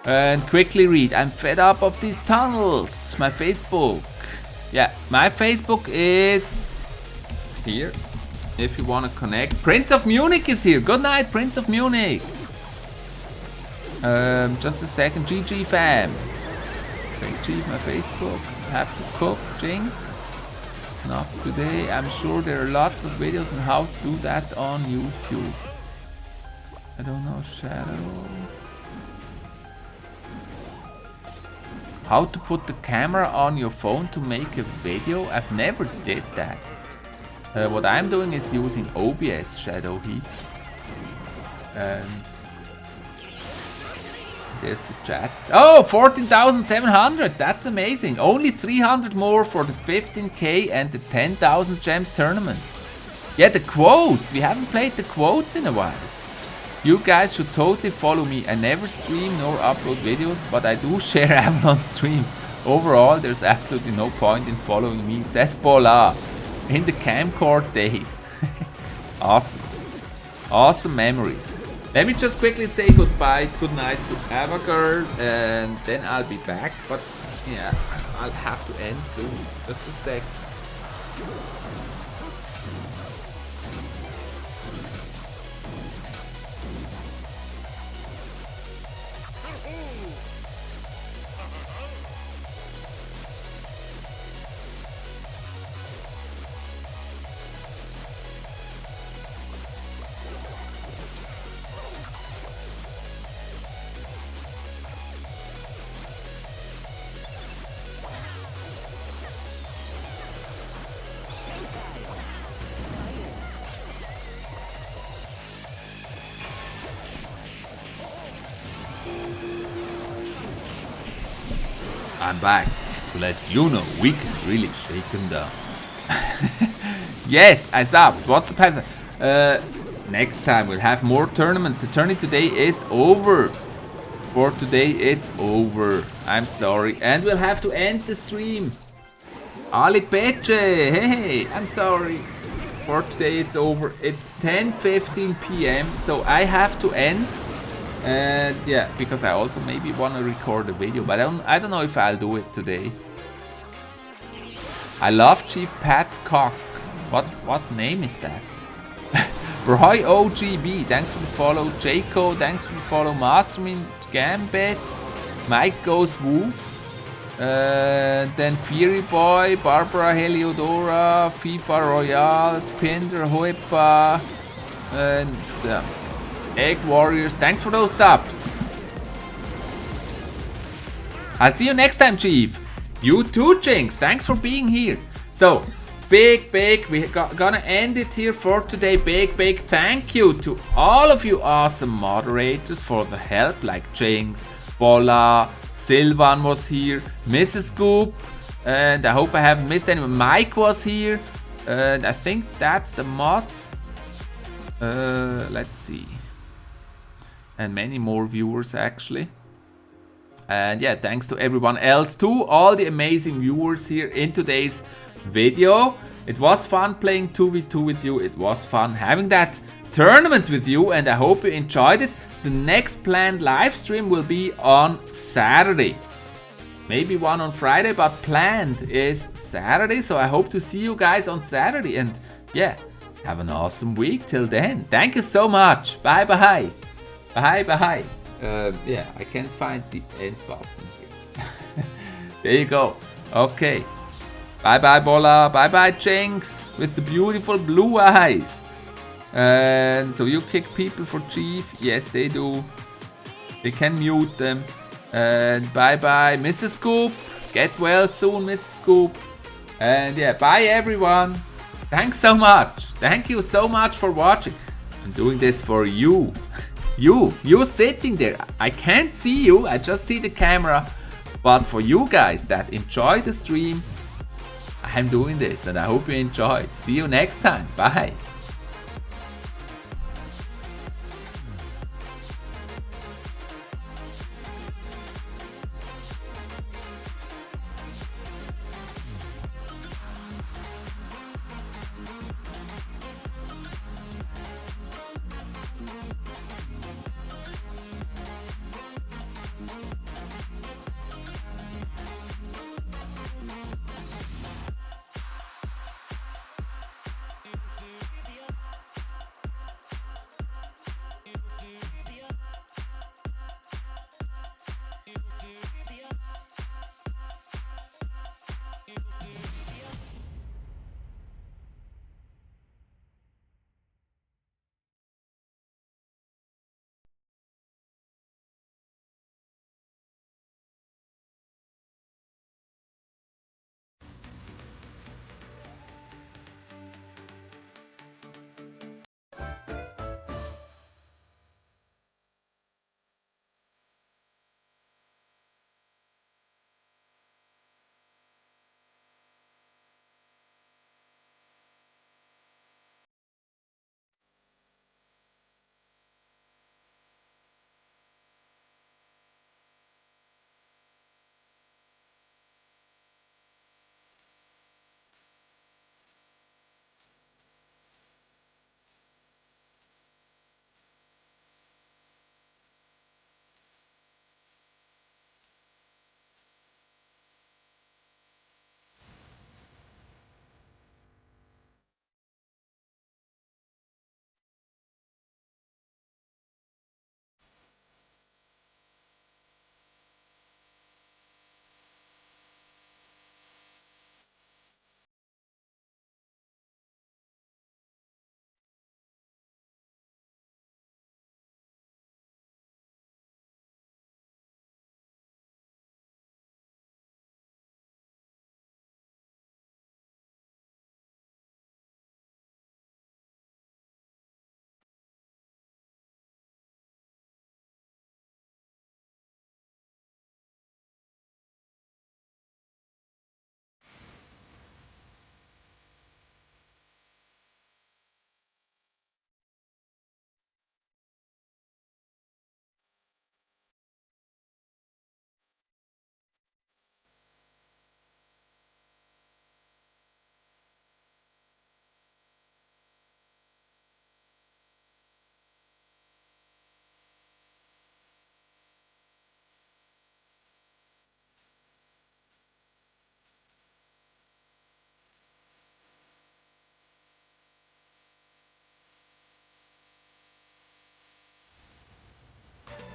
And quickly read, I'm fed up of these tunnels. My Facebook. Yeah, my Facebook is here. If you wanna connect. Prince of Munich is here. Good night, Prince of Munich. Just a second, GG fam. Chief, my Facebook. Have to cook, Jinx. Not today. I'm sure there are lots of videos on how to do that on YouTube. I don't know, Shadow. How to put the camera on your phone to make a video? I've never did that. What I'm doing is using OBS, Shadow Heat. There's the chat. Oh, 14,700. That's amazing. Only 300 more for the 15k and the 10,000 gems tournament. Yeah, the quotes. We haven't played the quotes in a while. You guys should totally follow me. I never stream nor upload videos, but I do share Avalon streams. Overall, there's absolutely no point in following me, says Paula. In the camcorder days. Awesome. Awesome memories. Let me just quickly say goodbye, good night to Avagirl, and then I'll be back. But yeah, I'll have to end soon. Just a sec. I'm back to let you know we can really shake them down. Yes, I subbed. What's the pass? Next time we'll have more tournaments. The tourney today is over. For today it's over. I'm sorry. And we'll have to end the stream. Ali Peche, hey, I'm sorry. For today it's over. It's 10:15 p.m. so I have to end. And yeah, because I also maybe want to record a video, but I don't know if I'll do it today. I love Chief Pat's cock. What name is that? Roy OGB, thanks for the follow. Jaco, thanks for the follow. Mastermind Gambit, Mike Goes Woof, then Fury Boy, Barbara Heliodora, FIFA Royale, Pinder Hoipa, and Egg Warriors, thanks for those subs. I'll see you next time, Chief. You too, Jinx, thanks for being here. So, big, we're gonna end it here for today. Big thank you to all of you awesome moderators for the help, like Jinx, Bola, Sylvan was here, Mrs. Scoop, and I hope I haven't missed anyone. Mike was here, and I think that's the mods. Let's see. and many more viewers actually. And yeah, thanks to everyone else too, all the amazing viewers here in today's video. It was fun playing 2v2 with you. It was fun having that tournament with you, and I hope you enjoyed it. The next planned live stream will be on Saturday. Maybe one on Friday, but planned is Saturday. So I hope to see you guys on Saturday. And yeah, have an awesome week till then. Thank you so much. Bye bye. Bye bye. Yeah, I can't find the end button here. There you go. Okay. Bye bye, Bola. Bye bye, Jinx, with the beautiful blue eyes. And so you kick people for Chief? Yes, they do. They can mute them. And bye bye, Mrs. Scoop. Get well soon, Mrs. Scoop. And yeah, bye everyone. Thanks so much. Thank you so much for watching. I'm doing this for you. You're sitting there. I can't see you, I just see the camera. But for you guys that enjoy the stream, I'm doing this and I hope you enjoy. See you next time. Bye.